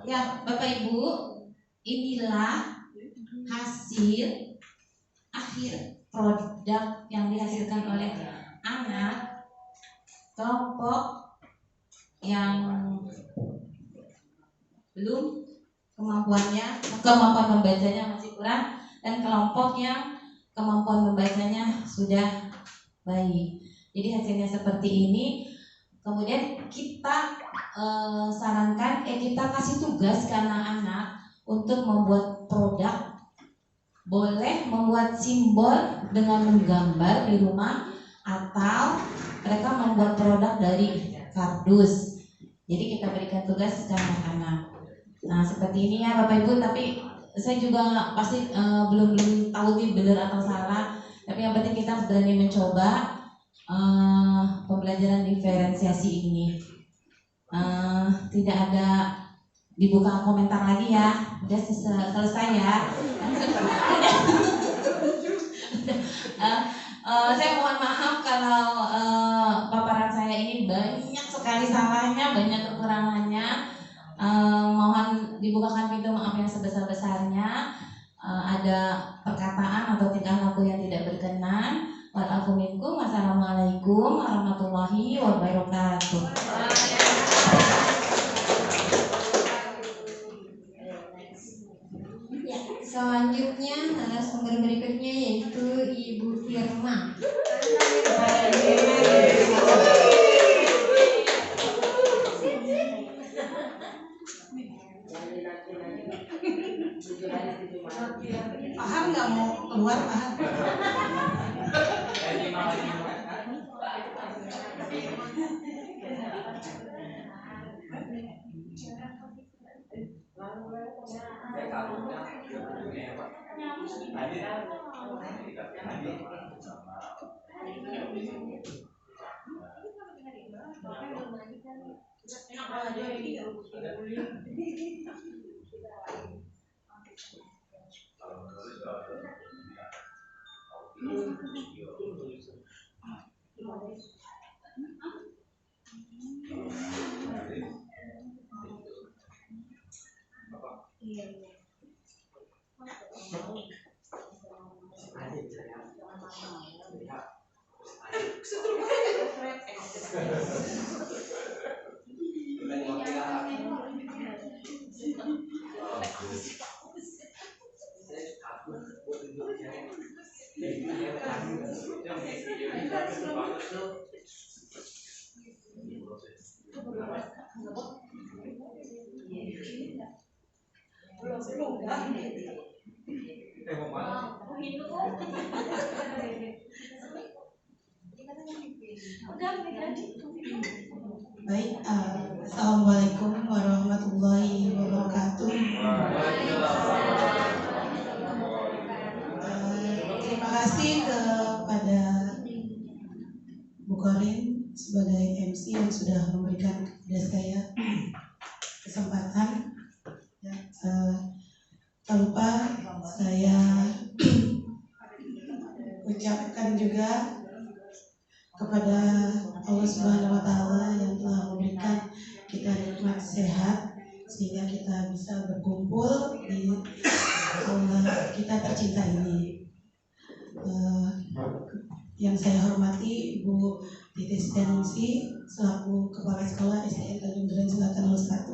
Ya, Bapak Ibu, inilah hasil akhir produk yang dihasilkan oleh anak kelompok yang belum kemampuan membacanya masih kurang, dan kelompok yang kemampuan membacanya sudah baik. Jadi hasilnya seperti ini. Kemudian kita sarankan, kita kasih tugas ke anak-anak untuk membuat produk. Boleh membuat simbol dengan menggambar di rumah, atau mereka membuat produk dari kardus. Jadi kita berikan tugas ke anak-anak. Nah seperti ini ya Bapak Ibu, tapi saya juga pasti belum tahu nih benar atau salah. Tapi yang penting kita berani mencoba pembelajaran diferensiasi ini. Tidak ada dibuka komentar lagi ya, udah selesai ya. Saya mohon maaf kalau paparan saya ini banyak sekali salahnya, banyak kekurangannya. Mohon dibukakan pintu maaf yang sebesar-besarnya. Ada perkataan atau tingkah laku yang tidak berkenan. Wa'alaikum minkum. Wassalamualaikum warahmatullahi wabarakatuh. Ya, selanjutnya narasumber berikutnya yaitu Ibu Firma. Paham nggak mau keluar paham? Baik, assalamualaikum warahmatullahi wabarakatuh. Terima kasih kepada Bu Korin sebagai MC yang sudah memberikan kepada saya kesempatan. Ya, tak lupa saya ucapkan juga kepada Allah Subhanahu wa Ta'ala yang telah memberikan kita nikmat sehat sehingga kita bisa berkumpul di aula kita tercinta ini. Yang saya hormati Ibu Titis Stenungsi selaku Kepala Sekolah SDN Tanjung Duren Selatan 01,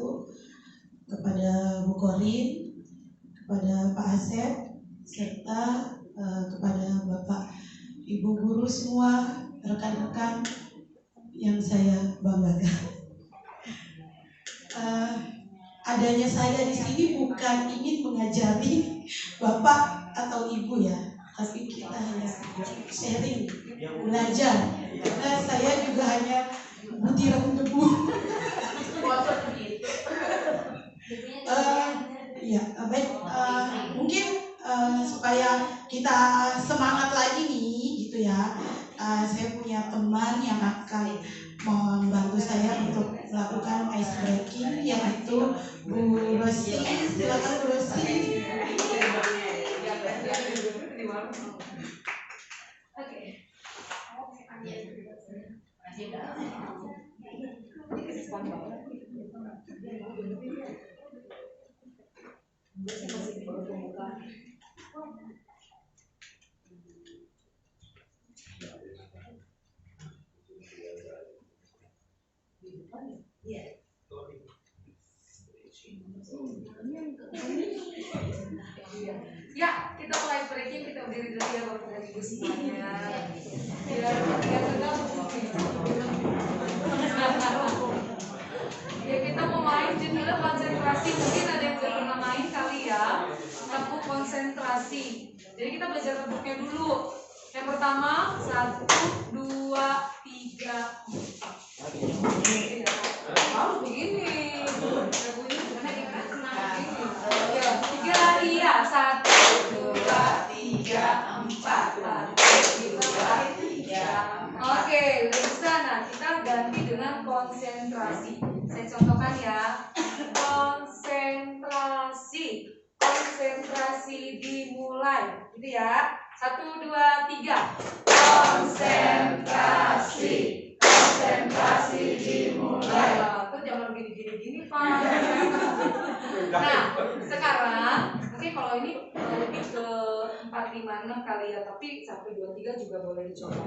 kepada Bu Korin, kepada Pak Asep, serta kepada Bapak Ibu guru semua, rekan-rekan yang saya banggakan. Adanya saya di sini bukan ingin mengajari Bapak atau Ibu ya, tapi kita hanya sharing, belajar. Karena saya juga hanya butiran debu. Ya, baik. Mungkin supaya kita semangat lagi nih, gitu ya. Saya punya teman yang akan membantu saya untuk melakukan ice breaking, yaitu Bu Rosi. Silakan Bu Rosi. Ya, kita mulai breaking, kita berdiri dulu ya Bapak dan Ibu semuanya. Biar tegang. Ya, kita mau main judulnya konsentrasi. Mungkin ada yang belum pernah main kali ya. Tepuk konsentrasi. Jadi kita belajar tepuknya dulu. Yang pertama 1, 2, 3, 4. Harus begini. Ya, 3 iya. 1, 2, 3, 4. 1, 2, 3. Oke, bisa. Nah, kita ganti dengan konsentrasi. Saya contohkan ya. Konsentrasi. Konsentrasi dimulai. Gitu ya. 1, 2, 3. Konsentrasi. Konsentrasi dimulai. Tuh jangan gini-gini Pak. Nah, sekarang mungkin kalau ini lebih ke 4, 5, 6 kali ya, tapi 1, 2, 3 juga boleh dicoba.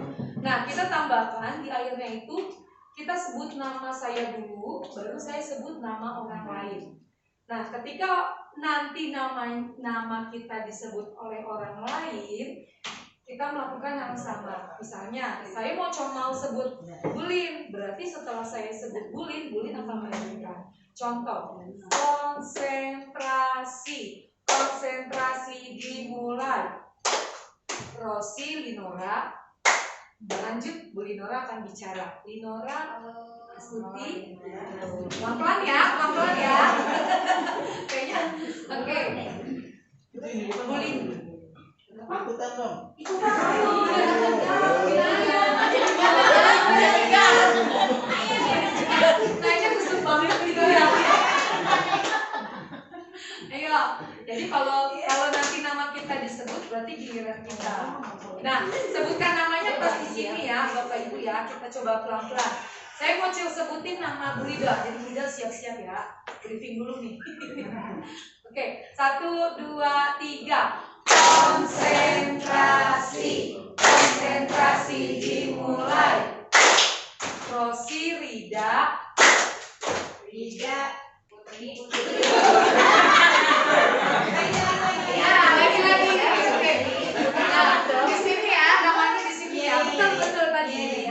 Nah, kita tambahkan di akhirnya itu kita sebut nama saya dulu, baru saya sebut nama orang lain. Nah, ketika nanti nama kita disebut oleh orang lain, kita melakukan yang sama. Misalnya, saya mau sebut Bulin, berarti setelah saya sebut Bulin akan melanjutkan. Contoh, konsentrasi. Konsentrasi dimulai. Rosi, Linora, lanjut, Bu Linora akan bicara. Linora, Astuti, pelan-pelan ya, pelan-pelan ya. Kayaknya, oke. Bulin. Ikutan dong. Kayaknya kusut banget gitu ya. Ayo, jadi kalau nanti nama kita disebut berarti giliran kita. Nah, sebutkan namanya pas di sini ya, Bapak Ibu ya. Kita coba pelan-pelan. Saya mau sebutin nama Bu Lida. Jadi Lida siap-siap ya. Briefing dulu nih. Oke, 1, 2, 3. Konsentrasi. Konsentrasi dimulai. Rosi, Rida, Putri. Ya, lagi-lagi. Oke. Nah, di sini ya, namanya di sini ya. Betul tadi.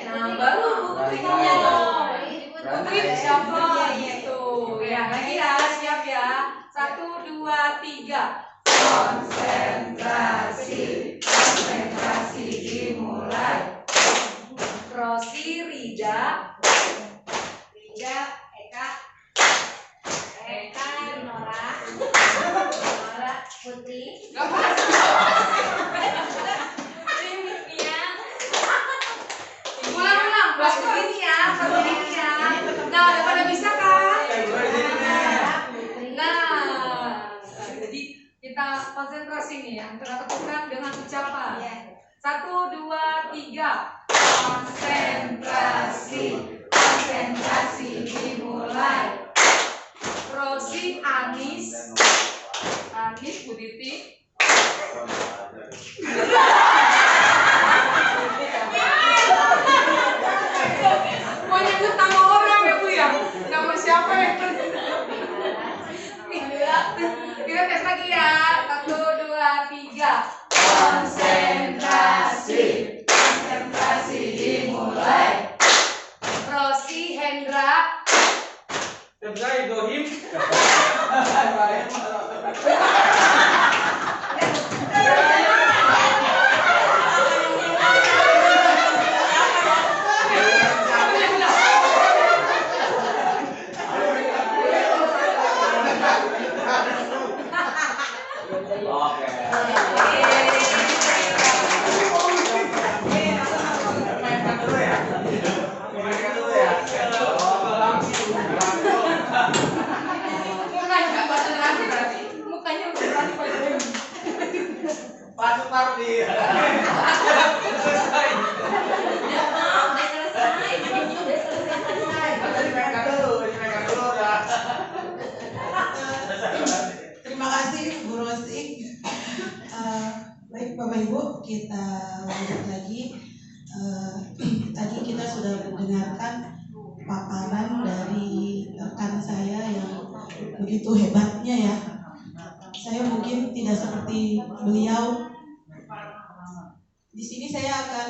Nah, baru Putri ngomong. Putri siapa? Gitu. Ya, lagi ya, siap ya. 1, 2, 3. Konsentrasi. Konsentrasi dimulai. Rosi, Rida, Eka, Nora, Putri, ulang, bahas begini ya. Nah, udah pada bisa kan? Nah, jadi kita konsentrasi nih ya, kita tepukan dengan ucapan. 1, 2, 3. Konsentrasi. Konsentrasi dimulai. Rosi, Anis, Buditi. Mau nyebut nama orang ya Bu ya? Nama siapa ya? Kita tes lagi ya. 1, 2, 3. Konsentrasi. Konsentrasi dimulai. Rosi, Hendra, Ibrahim. kita lanjut lagi. Tadi kita sudah mendengarkan paparan dari rekan saya yang begitu hebatnya ya. Saya mungkin tidak seperti beliau. Di sini saya akan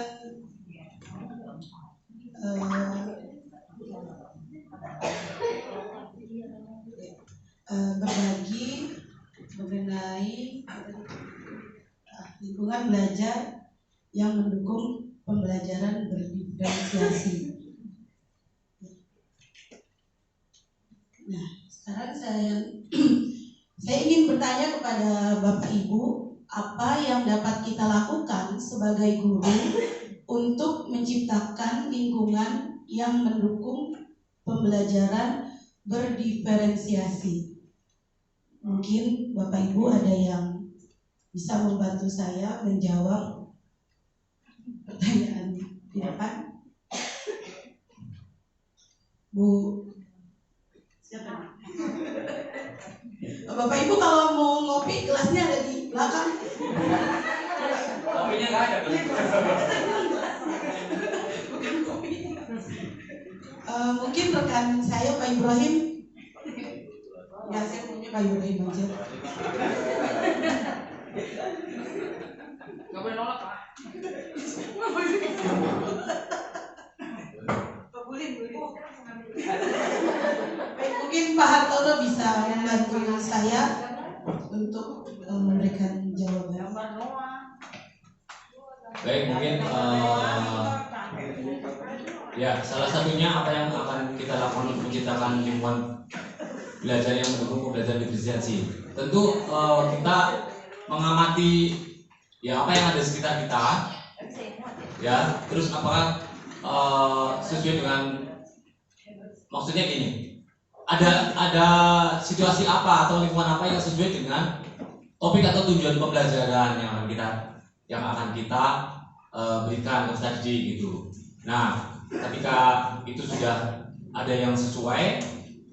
berbagi mengenai lingkungan belajar yang mendukung pembelajaran berdiferensiasi. Nah, sekarang saya ingin bertanya kepada Bapak Ibu, apa yang dapat kita lakukan sebagai guru untuk menciptakan lingkungan yang mendukung pembelajaran berdiferensiasi? Mungkin Bapak Ibu ada yang bisa membantu saya menjawab pertanyaan di depan. Bu, siapa? Bapak Ibu kalau mau ngopi gelasnya ada di belakang. Kopinya nggak ada. Bukan kopi. Mungkin rekan saya Pak Ibrahim. Ya, saya punya Pak Ibrahim aja. Nggak boleh nolak, Pak. Baik, mungkin Pak Hartono bisa membantu saya untuk memberikan jawaban. Baik, mungkin ya salah satunya apa yang akan kita lakukan untuk menciptakan lingkungan belajar yang mendukung pembelajaran diferensiasi. Tentu kita mengamati ya apa yang ada di sekitar kita, ya. Terus apakah sesuai dengan, maksudnya gini, ada situasi apa atau lingkungan apa yang sesuai dengan topik atau tujuan pembelajaran yang akan kita berikan ke tadi gitu. Nah, ketika itu sudah ada yang sesuai,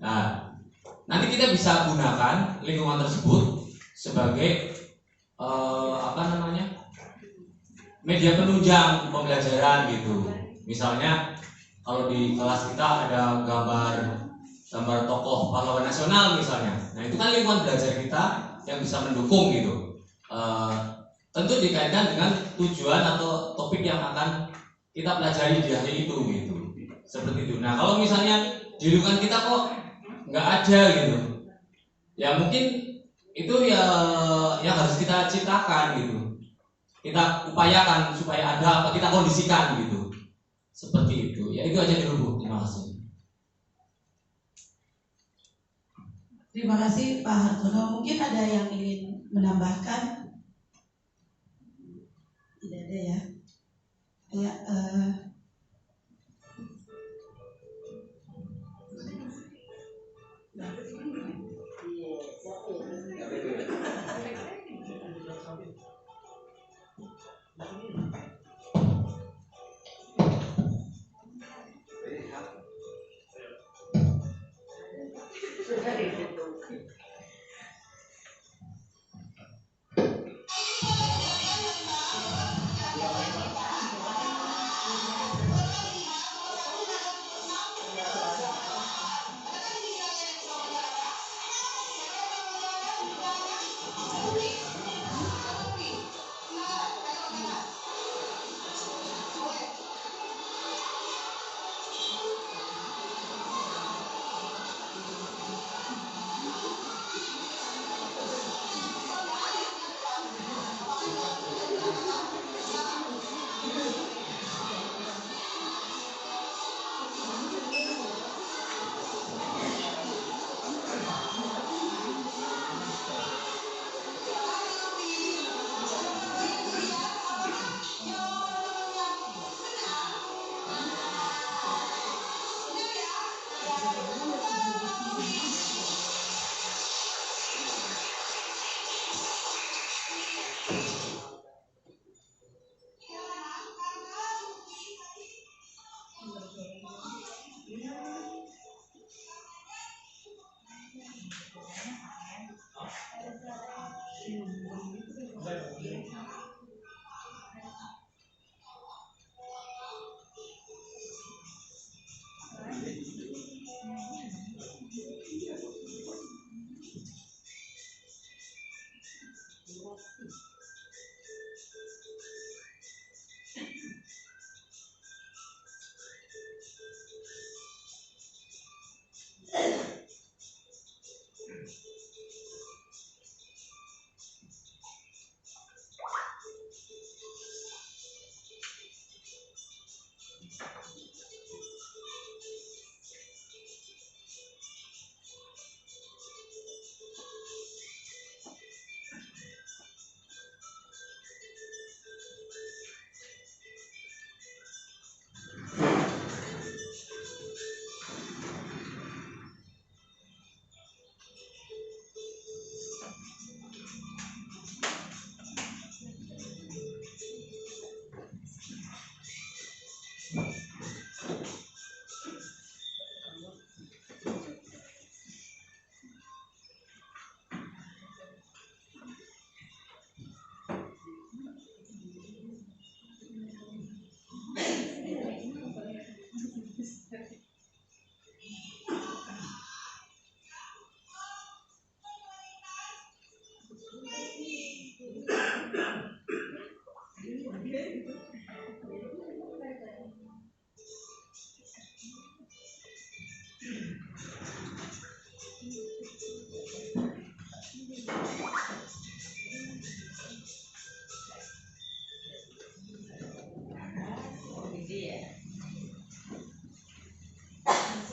nah nanti kita bisa gunakan lingkungan tersebut sebagai media penunjang pembelajaran gitu. Misalnya kalau di kelas kita ada gambar tokoh pahlawan nasional misalnya, nah itu kan lingkungan belajar kita yang bisa mendukung gitu. Tentu dikaitkan dengan tujuan atau topik yang akan kita pelajari di hari itu gitu, seperti itu. Nah kalau misalnya di lingkungan kita kok nggak ada gitu, ya mungkin itu ya yang harus kita ciptakan gitu, kita upayakan supaya ada, apa kita kondisikan gitu, seperti itu. Ya itu aja dulu Bu, terima kasih. Terima kasih Pak Hartono. Mungkin ada yang ingin menambahkan? Tidak ada ya. Ya,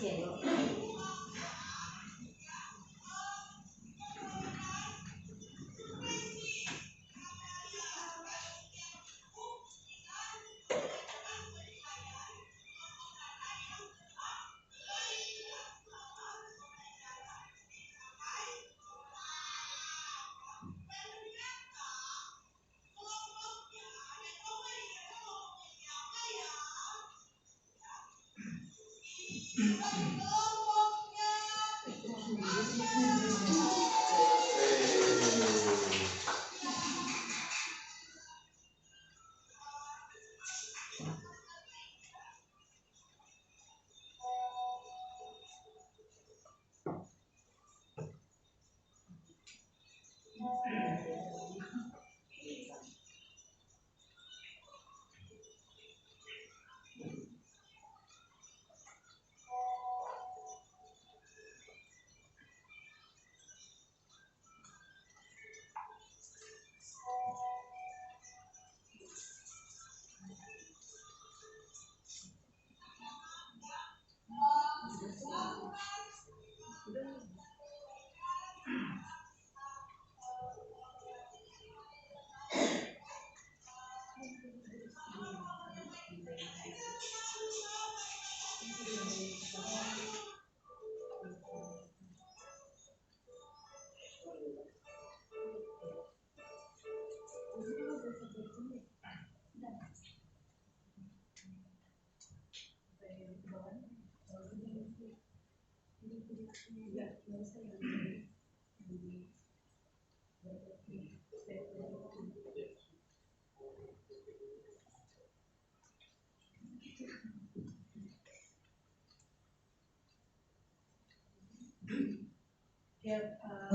kasih ya Dok.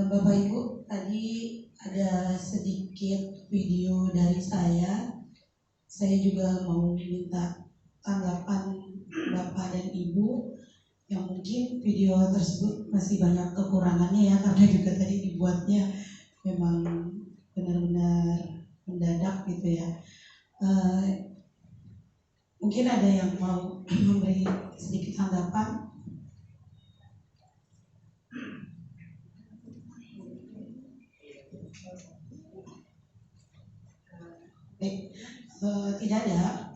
Bapak Ibu, tadi ada sedikit video dari saya. Saya juga mau minta tanggapan Bapak dan Ibu, yang mungkin video tersebut masih banyak kekurangannya ya, karena juga tadi dibuatnya memang benar-benar mendadak gitu ya. Mungkin ada yang mau memberi sedikit tanggapan. Tidak ada.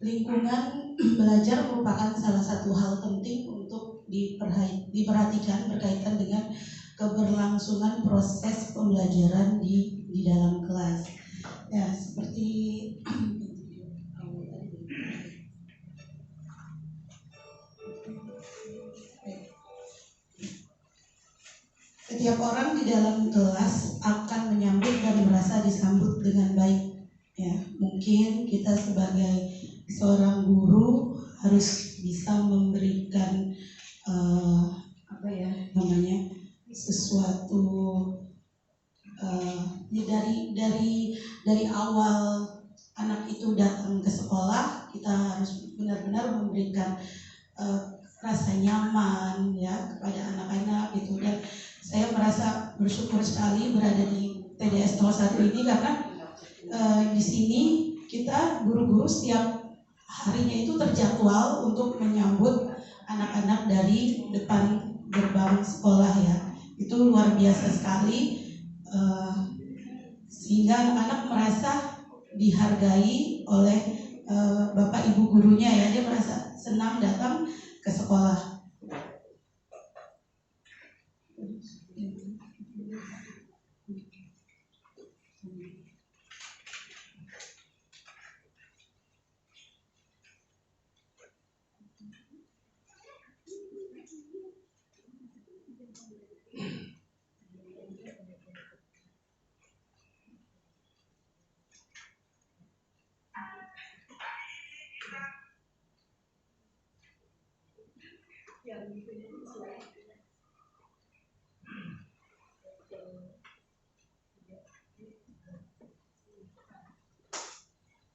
Lingkungan belajar merupakan salah satu hal penting untuk diperhatikan berkaitan dengan keberlangsungan proses pembelajaran di dalam kelas. Ya, seperti setiap orang di dalam kelas akan menyambut dan merasa disambut dengan baik. Ya, mungkin kita sebagai seorang guru harus bisa memberikan sesuatu dari awal anak itu datang ke sekolah, kita harus benar-benar memberikan rasa nyaman ya kepada anak-anak gitu. Dan saya merasa bersyukur sekali berada di TDS 01 ini karena di sini kita guru-guru setiap harinya itu terjadwal untuk menyambut anak-anak dari depan gerbang sekolah ya. Itu luar biasa sekali, sehingga anak-anak merasa dihargai oleh bapak ibu gurunya ya. Dia merasa senang datang ke sekolah.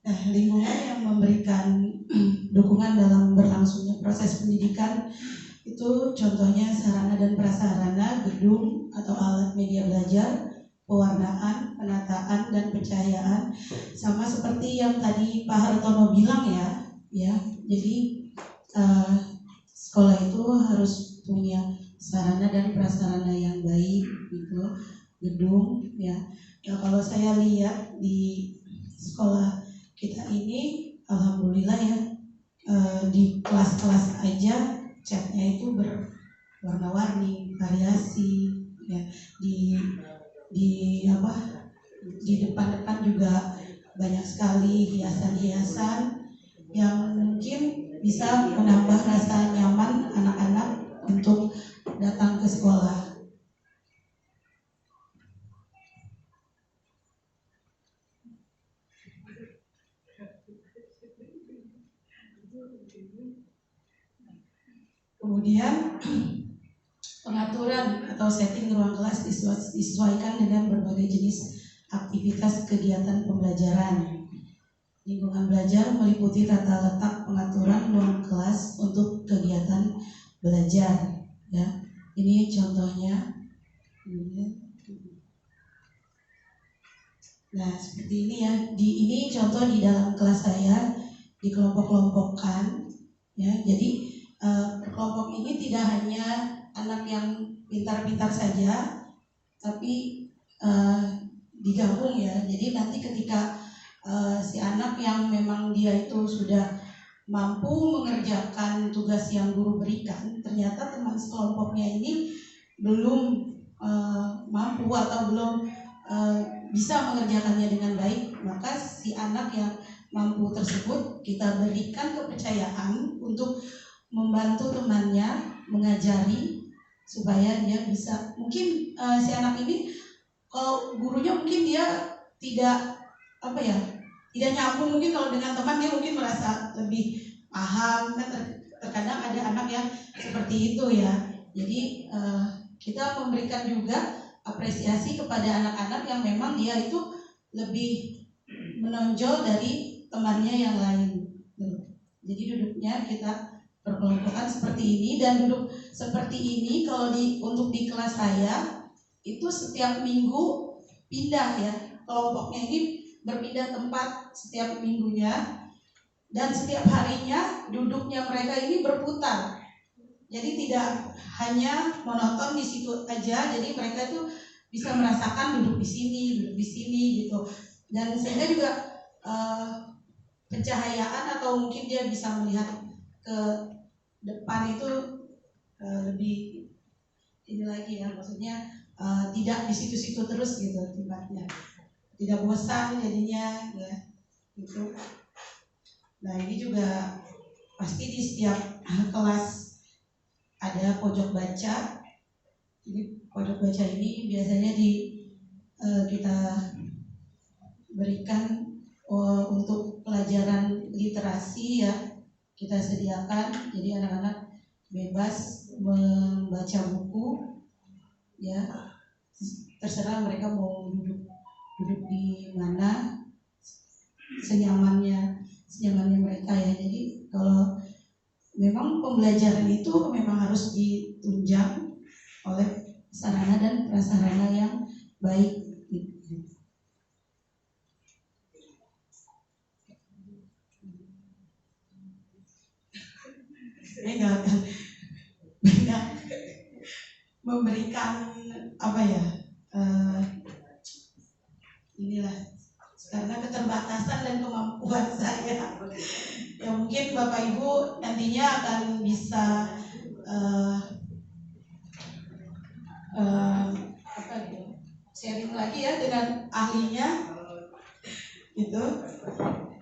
Nah, lingkungan yang memberikan dukungan dalam berlangsungnya proses pendidikan itu contohnya sarana dan prasarana, gedung atau alat media belajar, pewarnaan, penataan dan pencahayaan, sama seperti yang tadi Pak Hartono bilang ya. Jadi sekolah itu harus punya sarana dan prasarana yang baik gitu, gedung ya. Ya kalau saya lihat di sekolah kita ini, alhamdulillah ya, di kelas-kelas aja catnya itu berwarna-warni, variasi ya. Di depan-depan juga banyak sekali hiasan-hiasan yang mungkin bisa menambah rasa nyaman anak-anak untuk datang ke sekolah. Kemudian pengaturan atau setting ruang kelas disesuaikan dengan berbagai jenis aktivitas kegiatan pembelajaran. Lingkungan belajar meliputi tata letak pengaturan ruang kelas untuk kegiatan belajar. Ya, ini contohnya. Nah, seperti ini ya. Ini contoh di dalam kelas saya dikelompok-kelompokkan. Ya, jadi kelompok ini tidak hanya anak yang pintar-pintar saja, tapi digabung ya. Jadi nanti ketika si anak yang memang dia itu sudah mampu mengerjakan tugas yang guru berikan, ternyata teman sekelompoknya ini belum mampu atau belum bisa mengerjakannya dengan baik, maka si anak yang mampu tersebut kita berikan kepercayaan untuk membantu temannya mengajari supaya dia bisa. Mungkin si anak ini kalau gurunya mungkin dia tidak tidak nyambung, mungkin kalau dengan teman dia mungkin merasa lebih paham kan. Terkadang ada anak yang seperti itu ya. Jadi kita memberikan juga apresiasi kepada anak-anak yang memang dia itu lebih menonjol dari temannya yang lain. Jadi duduknya kita perkelompokkan seperti ini, dan duduk seperti ini kalau untuk di kelas saya itu setiap minggu pindah ya, kelompoknya ini berpindah tempat setiap minggunya, dan setiap harinya duduknya mereka ini berputar. Jadi tidak hanya monoton di situ aja, jadi mereka itu bisa merasakan duduk di sini gitu. Dan sehingga juga pencahayaan atau mungkin dia bisa melihat ke depan itu lebih ini lagi ya, maksudnya tidak di situ-situ terus gitu tempatnya. Tidak bosan jadinya ya gitu. Nah, ini juga pasti di setiap kelas ada pojok baca. Jadi pojok baca ini biasanya kita berikan untuk pelajaran literasi ya, kita sediakan. Jadi anak-anak bebas membaca buku ya, terserah mereka mau duduk di mana senyamannya mereka ya. Jadi kalau memang pembelajaran itu memang harus ditunjang oleh sarana dan prasarana yang baik. Saya nggak akan banyak memberikan inilah karena keterbatasan dan kemampuan saya. Ya mungkin Bapak Ibu nantinya akan bisa sharing lagi ya dengan ahlinya gitu.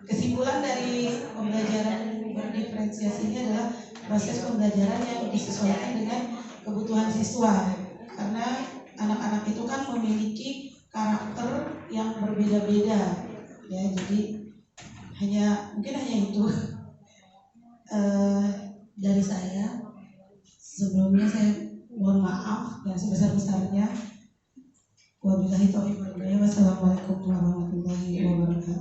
Kesimpulan dari pembelajaran berdiferensiasi ini adalah proses pembelajaran yang disesuaikan dengan kebutuhan siswa, karena anak-anak itu kan memiliki karakter yang berbeda-beda ya. Jadi mungkin hanya itu dari saya. Sebelumnya saya mohon maaf yang sebesar-besarnya. Wabillahi taufiq wal hidayah. Wassalamualaikum warahmatullahi wabarakatuh.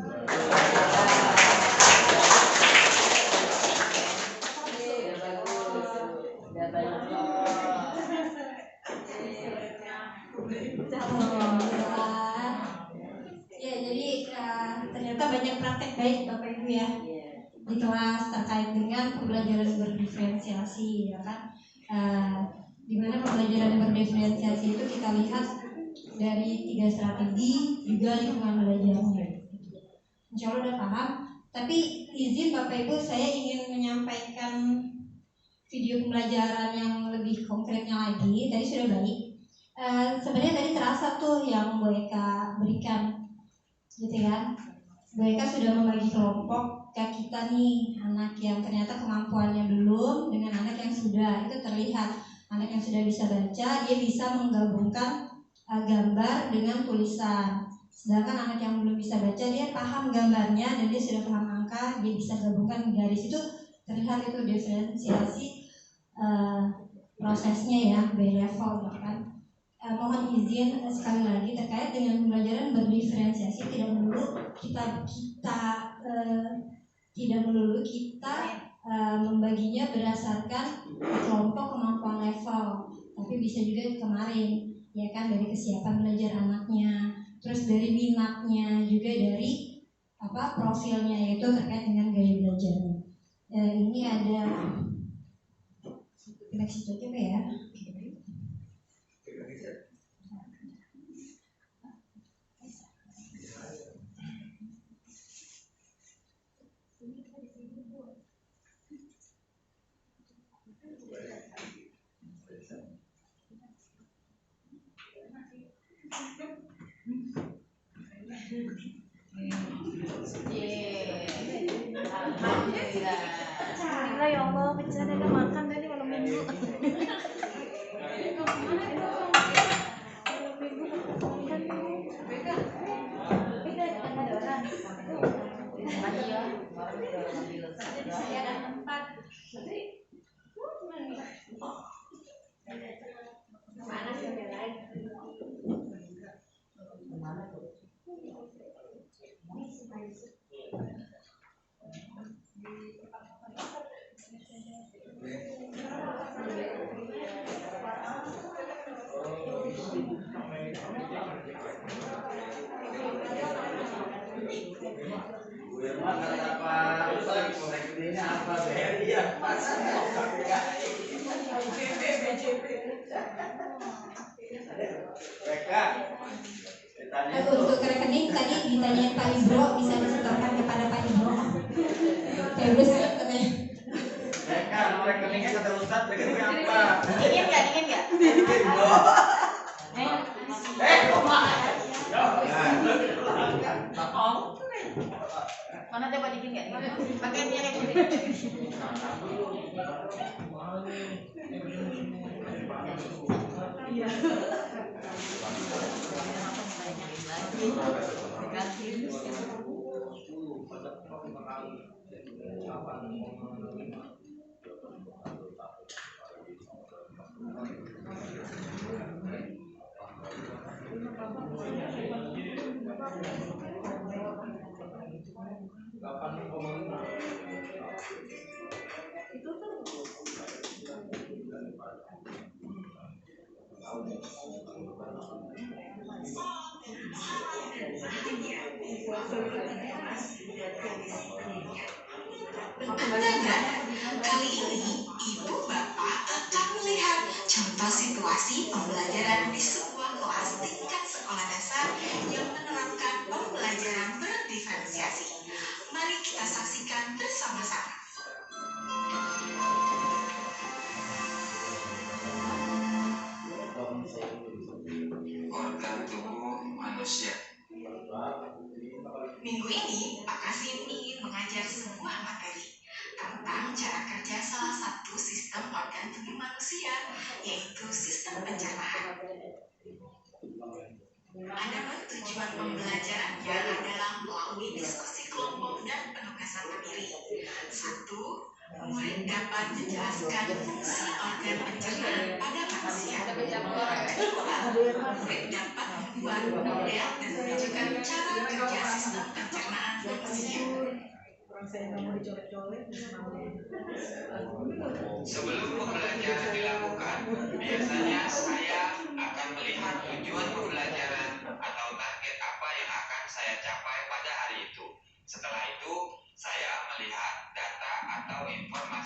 Ya, jadi ternyata banyak praktek baik Bapak Ibu ya. di kelas terkait dengan pembelajaran berdiferensiasi, ya kan? Di mana pembelajaran berdiferensiasi itu kita lihat dari 3 strategi juga lingkungan belajarnya. Insya Allah udah paham. Tapi izin Bapak Ibu, saya ingin menyampaikan video pembelajaran yang lebih konkretnya lagi. Tadi sudah baik. Sebenarnya tadi terasa tuh yang Bu Eka berikan, gitu kan? Bu Eka sudah membagi kelompok ke kita nih, anak yang ternyata kemampuannya belum dengan anak yang sudah. Itu terlihat anak yang sudah bisa baca, dia bisa menggabungkan gambar dengan tulisan. Sedangkan anak yang belum bisa baca, dia paham gambarnya dan dia sudah paham angka, dia bisa gabungkan garis. Itu terlihat itu diferensiasi prosesnya ya, by level, kan? Mohon izin sekali lagi terkait dengan pembelajaran berdiferensiasi, tidak melulu kita membaginya berdasarkan kelompok kemampuan level, tapi bisa juga kemarin, ya kan, dari kesiapan belajar anaknya, terus dari minatnya, juga dari profilnya, yaitu terkait dengan gaya belajarnya. Ini ada next itu aja ya. Alhamdulillah ya Allah, bencana udah makan tadi malam minggu. Untuk rekening tadi ditanyain Pak Ibro, bisa disetorkan kepada Pak Ibro. Pak Ibro siap katanya. Mereka rekeningnya kata Ustaz, rekeningnya apa? Dingin nggak? Mana coba dingin nggak? Pakai dia kayak gini. Kali ini Ibu Bapak akan melihat contoh situasi pembelajaran di sebuah kelas tingkat sekolah dasar yang menerapkan pembelajaran berdiferensiasi. Mari kita saksikan bersama-sama. Organ tubuh manusia. Minggu ini Pak Kasim ingin mengajar sebuah materi tentang cara kerja salah satu sistem organ tubuh manusia, yaitu sistem pencernaan. Adapun tujuan pembelajarannya adalah melalui diskusi kelompok dan penugasan mandiri. 1. Murid dapat menjelaskan fungsi organ pencernaan pada manusia. 2. Murid dapat membuat model dan menunjukkan cara kerja sistem pencernaan manusia. Sebelum pembelajaran dilakukan, biasanya saya akan melihat tujuan pembelajaran atau target apa yang akan saya capai pada hari itu. Setelah itu, saya melihat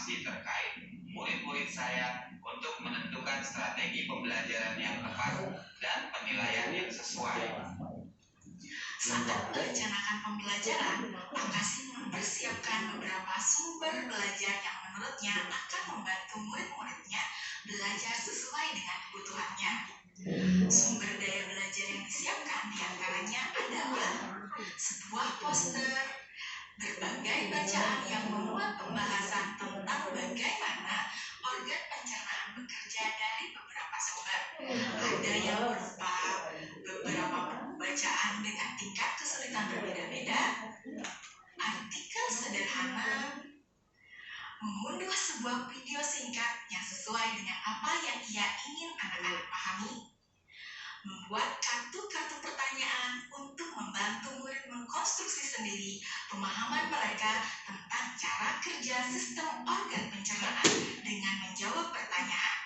informasi terkait murid-murid saya untuk menentukan strategi pembelajaran yang tepat dan penilaian yang sesuai. Saat merencanakan pembelajaran, Pak Kasim mempersiapkan beberapa sumber belajar yang menurutnya akan membantu murid-muridnya belajar sesuai dengan kebutuhannya. Sumber daya belajar yang disiapkan diantaranya adalah sebuah poster, berbagai bacaan yang memuat pembahasan tentang bagaimana organ pencernaan bekerja dari beberapa sumber. Ada yang berupa beberapa buku bacaan dengan tingkat kesulitan berbeda-beda, artikel sederhana, mengunduh sebuah video singkat yang sesuai dengan apa yang ia ingin anak-anak pahami, membuat kartu-kartu pertanyaan untuk membantu murid mengkonstruksi sendiri pemahaman mereka tentang cara kerja sistem organ pencernaan dengan menjawab pertanyaan.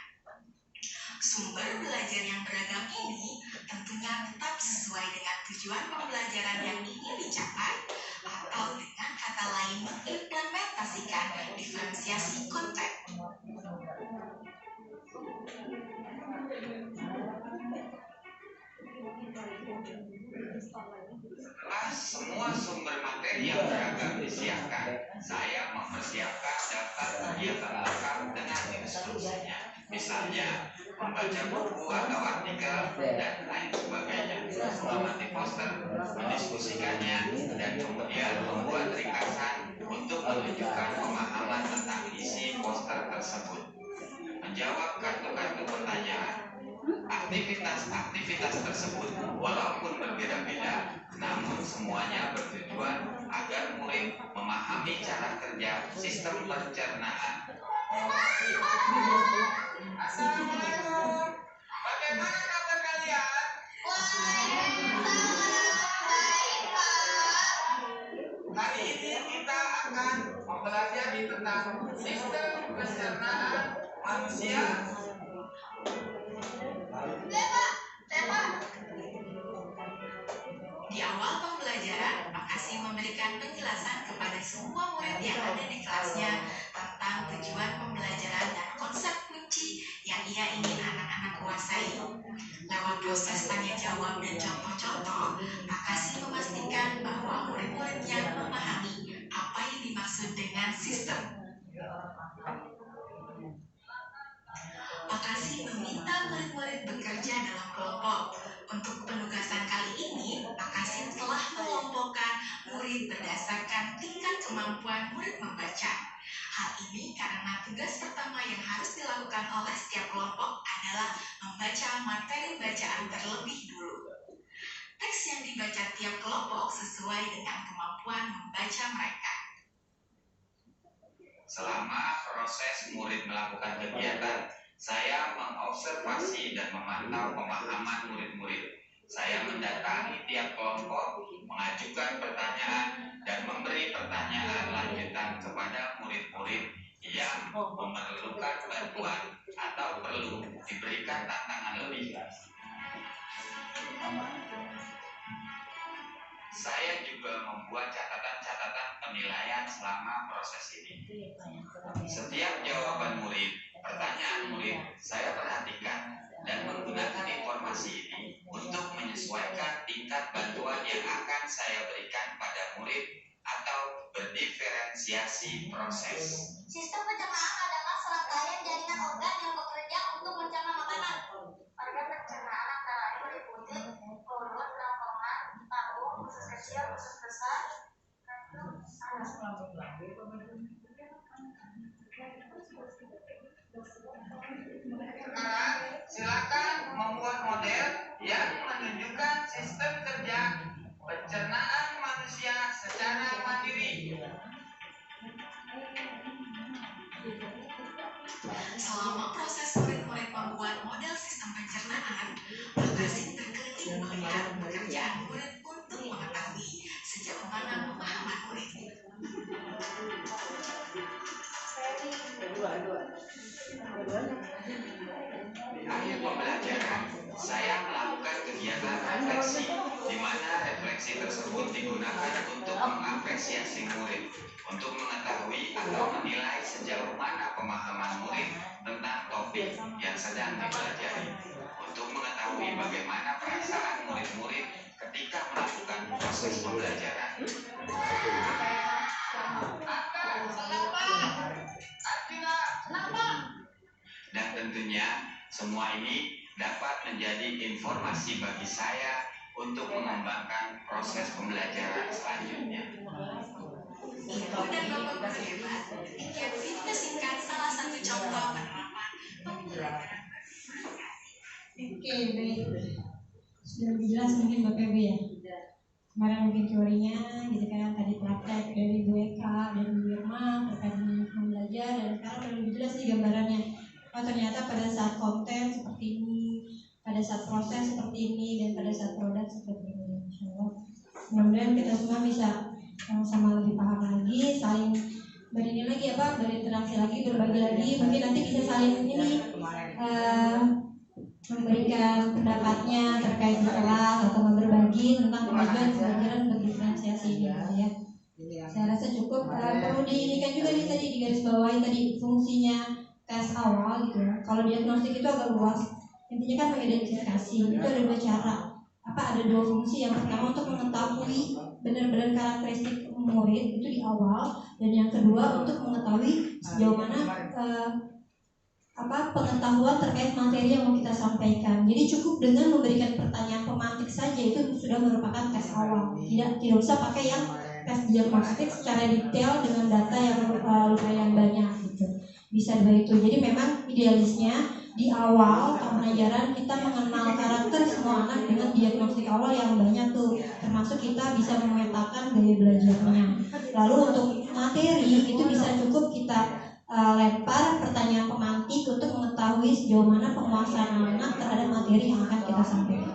Sumber belajar yang beragam ini tentunya tetap sesuai dengan tujuan pembelajaran yang ingin dicapai, atau dengan kata lain mengimplementasikan diferensiasi konten. Setelah semua sumber materi yang beragam disiapkan, saya mempersiapkan daftar kegiatan lengkap dengan instruksinya. Misalnya, membaca buku atau artikel, dan lain sebagainya. Mengamati poster, mendiskusikannya, dan kemudian membuat ringkasan untuk menunjukkan pemahaman tentang isi poster tersebut. Menjawab kartu-kartu pertanyaan. Aktivitas-aktivitas tersebut walaupun berbeda-beda, namun semuanya bertujuan agar murid memahami cara kerja sistem pencernaan. Assalamualaikum. Bagaimana kabar kalian? Hari ini kita akan mempelajari tentang sistem pencernaan manusia. Di awal pembelajaran, Pak Kasim memberikan penjelasan kepada semua murid yang ada di kelasnya tentang tujuan pembelajaran dan konsep kunci yang ia ingin anak-anak kuasai. Lewat proses tanya jawab dan contoh-contoh, Pak Kasim memastikan bahwa murid-muridnya memahami apa yang dimaksud dengan sistem. Pak Kasim meminta murid-murid bekerja dalam kelompok. Untuk penugasan kali ini, Pak Kasim telah mengelompokkan murid berdasarkan tingkat kemampuan murid membaca. Hal ini karena tugas pertama yang harus dilakukan oleh setiap kelompok adalah membaca materi bacaan terlebih dulu. Teks yang dibaca tiap kelompok sesuai dengan kemampuan membaca mereka. Selama proses murid melakukan kegiatan, saya mengobservasi dan memantau pemahaman murid-murid. Saya mendatangi tiap kelompok, mengajukan pertanyaan, dan memberi pertanyaan lanjutan kepada murid-murid yang memerlukan bantuan atau perlu diberikan tantangan lebih. Saya juga membuat catatan-catatan penilaian selama proses ini. Setiap jawaban murid, pertanyaan murid, saya perhatikan dan menggunakan informasi ini untuk menyesuaikan tingkat bantuan yang akan saya berikan pada murid atau berdiferensiasi proses. Sistem pencernaan adalah serangkaian jaringan organ yang bekerja untuk mencerna makanan. Organ pencernaan antara lain meliputi mulut, kerongkongan, lambung, usus kecil, usus besar, Sekarang silakan membuat model yang menunjukkan sistem kerja pencernaan manusia secara mandiri. Selama proses murid-murid membuat model sistem pencernaan, Pak Kasim terkeliling melihat pekerjaan murid untuk mengetahui sejauh mana pemahaman murid. Di akhir pembelajaran, saya melakukan kegiatan refleksi, di mana refleksi tersebut digunakan untuk mengapresiasi murid, untuk mengetahui atau menilai sejauh mana pemahaman murid tentang topik yang sedang dipelajari. Untuk mengetahui bagaimana perasaan murid-murid ketika melakukan proses pembelajaran. Dan tentunya semua ini dapat menjadi informasi bagi saya untuk mengembangkan proses pembelajaran selanjutnya. Ibu dan Bapak guru hebat, demikian video singkat salah satu contoh penerapan pembelajaran. Oke, baik. Sudah lebih jelas mungkin Bapak Ibu ya. Kemarin mungkin teorinya gitu kan, tadi praktek dari Bu Eka dan Bu Irma terkait dengan belajar, dan sekarang sudah lebih jelas nih gambarannya. Oh ternyata pada saat konten seperti ini, pada saat proses seperti ini, dan pada saat produk seperti ini. Insyaallah mudah-mudahan kita semua bisa sama lebih paham lagi, saling berini lagi apa, berinteraksi lagi, berbagi lagi, mungkin nanti bisa saling ini memberikan pendapatnya terkait kelas atau berbagi tentang kemajuan pembelajaran berdiferensiasi ini ya. Saya rasa cukup. Perlu diinginkan juga nih tadi di garis bawahi tadi fungsinya tes awal gitu ya. Kalau diagnostik itu agak luas, intinya kan mengidentifikasi. Itu ada dua cara. Ada dua fungsi. Yang pertama untuk mengetahui benar-benar karakteristik murid itu di awal, dan yang kedua untuk mengetahui sejauh mana pengetahuan terkait materi yang mau kita sampaikan. Jadi cukup dengan memberikan pertanyaan pemantik saja itu sudah merupakan tes awal. Tidak usah pakai yang tes diagnostik secara detail dengan data yang lumayan banyak gitu. Bisa dua itu. Jadi memang idealisnya di awal pembelajaran kita mengenal karakter semua anak dengan diagnostik awal yang banyak tuh, termasuk kita bisa memetakan gaya belajarnya. Lalu untuk materi itu bisa cukup kita lempar pertanyaan pemantik untuk mengetahui sejauh mana penguasaan anak terhadap materi yang akan kita sampaikan.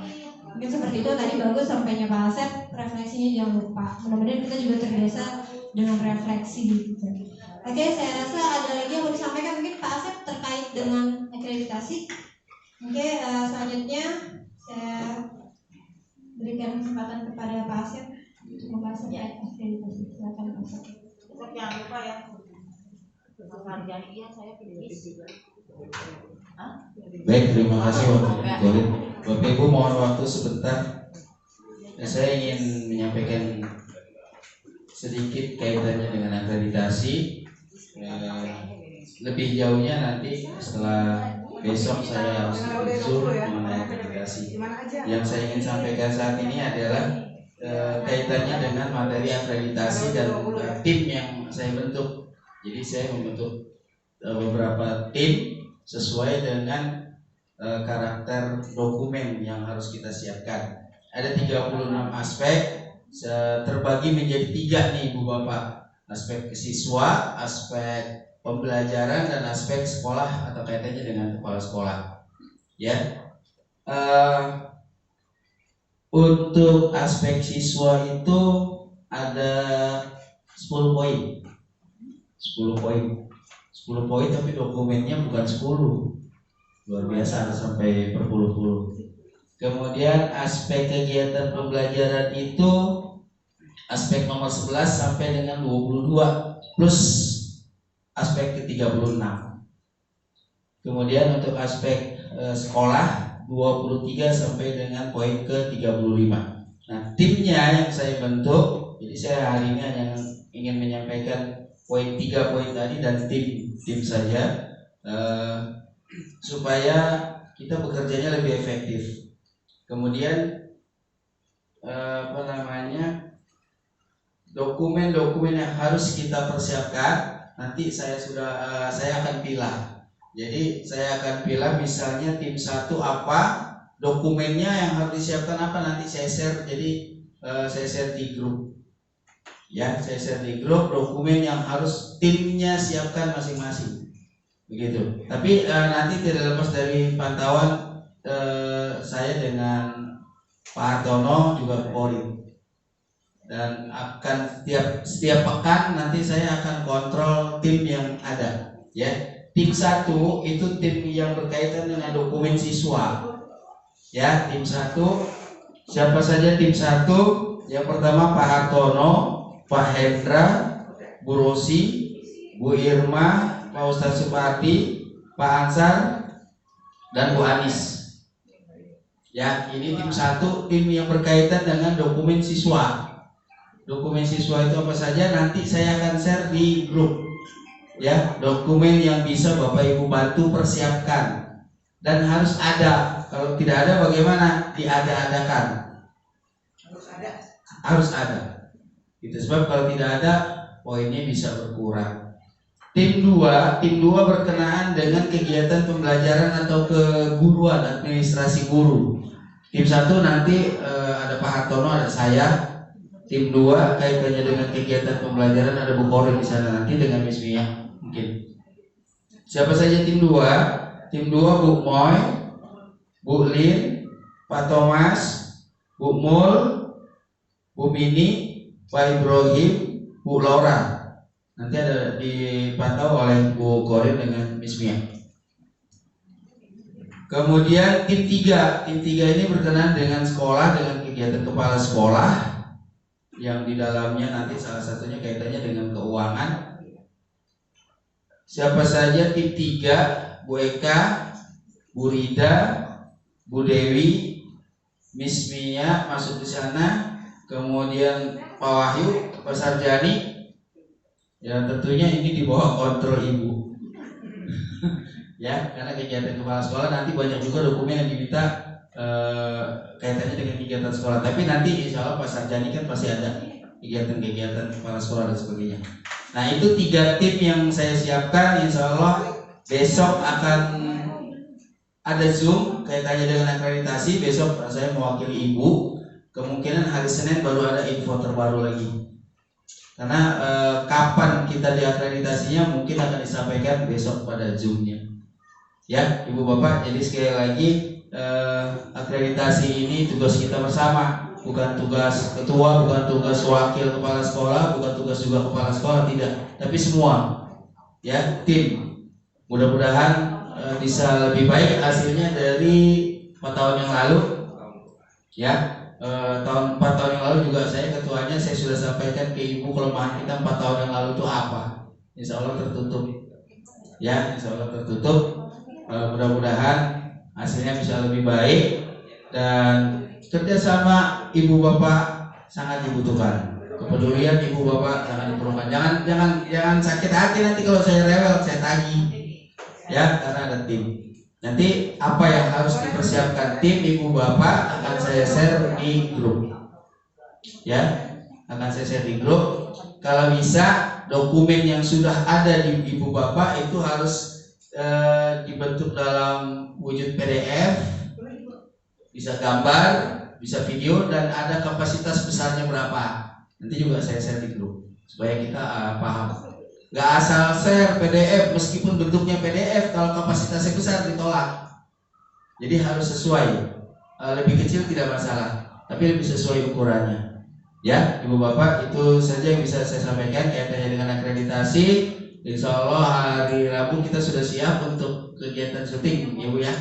Mungkin seperti itu tadi, bagus sampainya Pak Asep, refleksinya jangan lupa. Mudah-mudahan kita juga terbiasa dengan refleksi gitu. Oke, saya rasa ada lagi yang mau disampaikan mungkin Pak Asep terkait dengan akreditasi. Oke, selanjutnya saya berikan kesempatan kepada Pak Asep untuk membahas terkait akreditasi. Silakan Pak Asep. Jangan lupa ya. Harganya iya saya pilih. Baik, terima kasih Wakil Ketua. Bapak Ibu mohon waktu sebentar. Saya ingin menyampaikan sedikit kaitannya dengan akreditasi. Lebih jauhnya nanti setelah besok saya harus usul mengenai akreditasi. Yang saya ingin sampaikan saat ini adalah kaitannya dengan materi akreditasi dan tim yang saya bentuk. Jadi saya membentuk beberapa tim sesuai dengan karakter dokumen yang harus kita siapkan. Ada 36 aspek, terbagi menjadi 3 nih Bu Bapak. Aspek siswa, aspek pembelajaran, dan aspek sekolah atau kaitannya dengan kepala sekolah. Ya. Untuk aspek siswa itu ada 10 poin. 10 poin tapi dokumennya bukan 10. Luar biasa, ada sampai berpuluh-puluh. Kemudian aspek kegiatan pembelajaran itu aspek nomor 11 sampai dengan 22 plus aspek ke-36. Kemudian untuk aspek sekolah 23 sampai dengan poin ke-35. Nah, timnya yang saya bentuk, jadi saya hari ini hanya ingin menyampaikan poin 3 poin tadi dan tim saja supaya kita bekerjanya lebih efektif. Kemudian dokumen-dokumen yang harus kita persiapkan nanti saya akan pilah. Jadi saya akan pilah misalnya tim 1 apa dokumennya yang harus disiapkan apa, nanti saya share. Jadi saya share di grup. Ya, saya share di grup dokumen yang harus timnya siapkan masing-masing. Begitu. Tapi nanti tidak lepas dari pantauan saya dengan Pak Hartono juga Polri. Dan akan setiap pekan nanti saya akan kontrol tim yang ada. Ya, tim 1 itu tim yang berkaitan dengan dokumen siswa. Ya, tim 1 siapa saja tim 1? Yang pertama Pak Hartono, Pak Hendra, Bu Rosi, Bu Irma, Pak Ustadz Supardi, Pak Ansar, dan Bu Anis. Ya, ini tim 1, tim yang berkaitan dengan dokumen siswa. Dokumen siswa itu apa saja? Nanti saya akan share di grup. Ya, dokumen yang bisa Bapak Ibu bantu persiapkan dan harus ada. Kalau tidak ada bagaimana? Diada-adakan. Harus ada. Itu sebab kalau tidak ada poinnya bisa berkurang. Tim 2 berkenaan dengan kegiatan pembelajaran atau keguruan, administrasi guru. Tim 1 nanti ada Pak Hartono, ada saya. Tim 2 kaitannya dengan kegiatan pembelajaran ada Bu Korin di sana nanti dengan Miss Mia mungkin. Siapa saja tim 2? Tim 2 Bu Moy, Bu Lin, Pak Thomas, Bu Mul, Bu Mini, Pak Ibrahim, Bu Laura. Nanti ada dipantau oleh Bu Korin dengan Miss Mia. Kemudian tim 3 ini berkenaan dengan sekolah, dengan kegiatan kepala sekolah yang di dalamnya nanti salah satunya kaitannya dengan keuangan. Siapa saja tim 3? Bu Eka, Bu Rida, Bu Dewi, Miss Mia masuk di sana. Kemudian Pak Wahyu, Pak Sarjani. Ya tentunya ini di bawah kontrol Ibu. Ya, karena kegiatan kepala sekolah nanti banyak juga dokumen yang diminta kaitannya dengan kegiatan sekolah. Tapi nanti insya Allah Pak Sarjani kan pasti ada kegiatan-kegiatan kepala sekolah dan sebagainya. Nah itu 3 tim yang saya siapkan. Insya Allah besok akan ada Zoom kaitannya dengan akreditasi. Besok saya mewakili Ibu. Kemungkinan hari Senin baru ada info terbaru lagi. Karena kapan kita diakreditasinya mungkin akan disampaikan besok pada Zoom-nya. Ya, Ibu Bapak, jadi sekali lagi akreditasi ini tugas kita bersama, bukan tugas ketua, bukan tugas wakil kepala sekolah, bukan tugas juga kepala sekolah, tidak, tapi semua. Ya, tim. Mudah-mudahan bisa lebih baik hasilnya dari 4 tahun yang lalu. Ya. 4 tahun yang lalu juga saya ketuanya, saya sudah sampaikan ke Ibu kelemahan kita 4 tahun yang lalu itu apa. Insya Allah tertutup. Ya, insya Allah tertutup. Mudah-mudahan hasilnya bisa lebih baik dan kerjasama Ibu Bapak sangat dibutuhkan. Kepedulian Ibu Bapak sangat diperlukan. Jangan sakit hati nanti kalau saya rewel, saya tagih. Ya, karena ada tim. Nanti apa yang harus dipersiapkan tim Ibu Bapak akan saya share di grup. Ya, akan saya share di grup. Kalau bisa dokumen yang sudah ada di Ibu Bapak itu harus dibentuk dalam wujud PDF, bisa gambar, bisa video, dan ada kapasitas besarnya berapa. Nanti juga saya share di grup supaya kita paham. Gak asal share PDF meskipun bentuknya PDF, kalau kapasitasnya besar ditolak. Jadi harus sesuai. Lebih kecil tidak masalah, tapi lebih sesuai ukurannya. Ya, Ibu Bapak, itu saja yang bisa saya sampaikan kaitannya dengan akreditasi. Insya Allah hari Rabu kita sudah siap untuk kegiatan syuting, Ibu ya.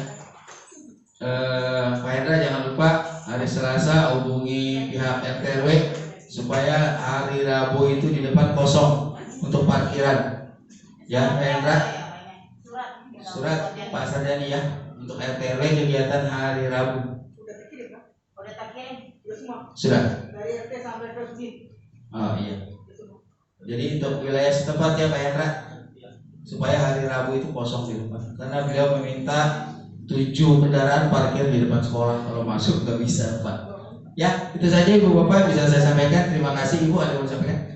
Pak Hendra jangan lupa hari Selasa hubungi pihak RT/RW supaya hari Rabu itu di depan kosong untuk parkiran. Ya, Pak Hendra. Surat Pak Sarjani ya untuk RT/RW kegiatan hari Rabu. Udah terkirim? Sudah. Dari RT sampai ke sini. Oh iya. Jadi untuk wilayah setempat ya Pak Hendra, supaya hari Rabu itu kosong di depan. Karena beliau meminta 7 kendaraan parkir di depan sekolah, kalau masuk nggak bisa Pak. Ya, itu saja Ibu Bapak bisa saya sampaikan. Terima kasih Ibu, ada yang mau sampaikan?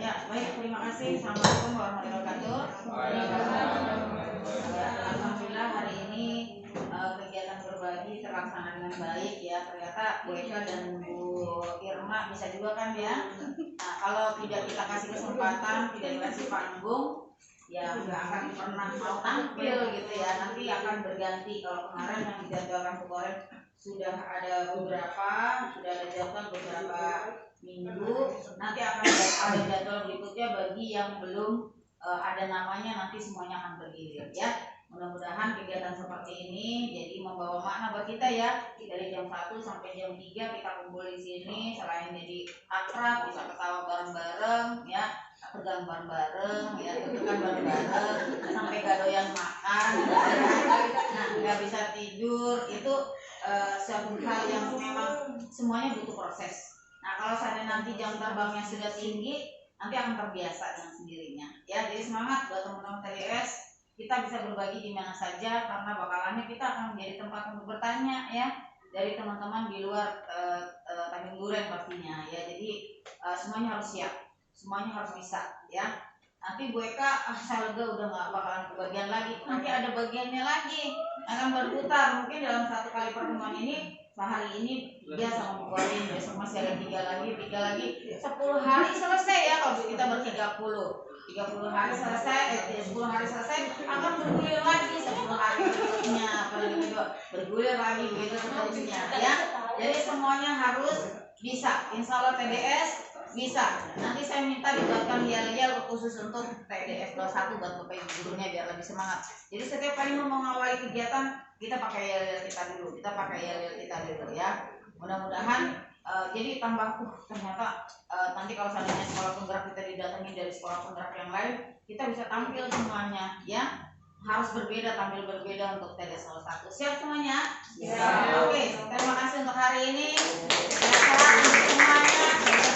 Ya, baik, terima kasih. Assalamualaikum warahmatullahi wabarakatuh. Alhamdulillah hari ini kegiatan berbagi terlaksana dengan baik ya. Ternyata Bu Eka dan Bu Irma bisa juga kan ya. Nah, kalau tidak kita kasih kesempatan, tidak dikasih panggung, ya nggak akan pernah mau tampil gitu ya. Nanti akan berganti. Kalau kemarin yang dijadwalkan Bu Koren sudah ada beberapa, sudah ada jadwal beberapa minggu, nanti akan ada jadwal berikutnya bagi yang belum ada namanya, nanti semuanya akan bergilir ya. Mudah-mudahan kegiatan seperti ini jadi membawa makna buat kita ya. Dari jam 1 sampai jam 3 kita kumpul di sini, selain jadi akrab, bisa ketawa bareng-bareng ya, pegang bareng-bareng ya, tekan bareng-bareng sampai gak doyan makan, nah nggak bisa tidur, itu suatu hal yang memang semuanya butuh proses. Nah kalau seandainya nanti jam terbangnya sudah tinggi, nanti akan terbiasa dengan sendirinya ya. Jadi semangat buat teman-teman TDS, kita bisa berbagi di mana saja karena bakalannya kita akan menjadi tempat untuk bertanya ya dari teman-teman di luar Tanjung Duren pastinya ya. Jadi semuanya harus siap, semuanya harus bisa ya. Nanti Bu Eka saya lega udah nggak bakalan kebagian lagi, nanti ada bagiannya lagi akan berputar. Mungkin dalam satu kali pertemuan ini sehari ini dia sama Bu Kuarin, besok masih ada 3 lagi 10 hari selesai ya. Kalau kita ber-30 hari selesai, 10 hari selesai akan bergulir lagi 10 hari berikutnya, apalagi bergulir lagi begitu seterusnya ya. Jadi semuanya harus bisa, insya Allah TDS bisa. Nanti saya minta dibuatkan yel-yel khusus untuk TDS 21 buat Bapak Ibu gurunya biar lebih semangat. Jadi setiap kali mau mengawali kegiatan kita pakai yel-yel kita dulu, ya. Mudah-mudahan jadi tambah ternyata nanti kalau seandainya sekolah penggerak kita didatangi dari sekolah penggerak yang lain, kita bisa tampil semuanya ya. Harus berbeda, tampil berbeda untuk TDS 01. Siap semuanya? Siap. Oke, terima kasih untuk hari ini. Sehat semuanya.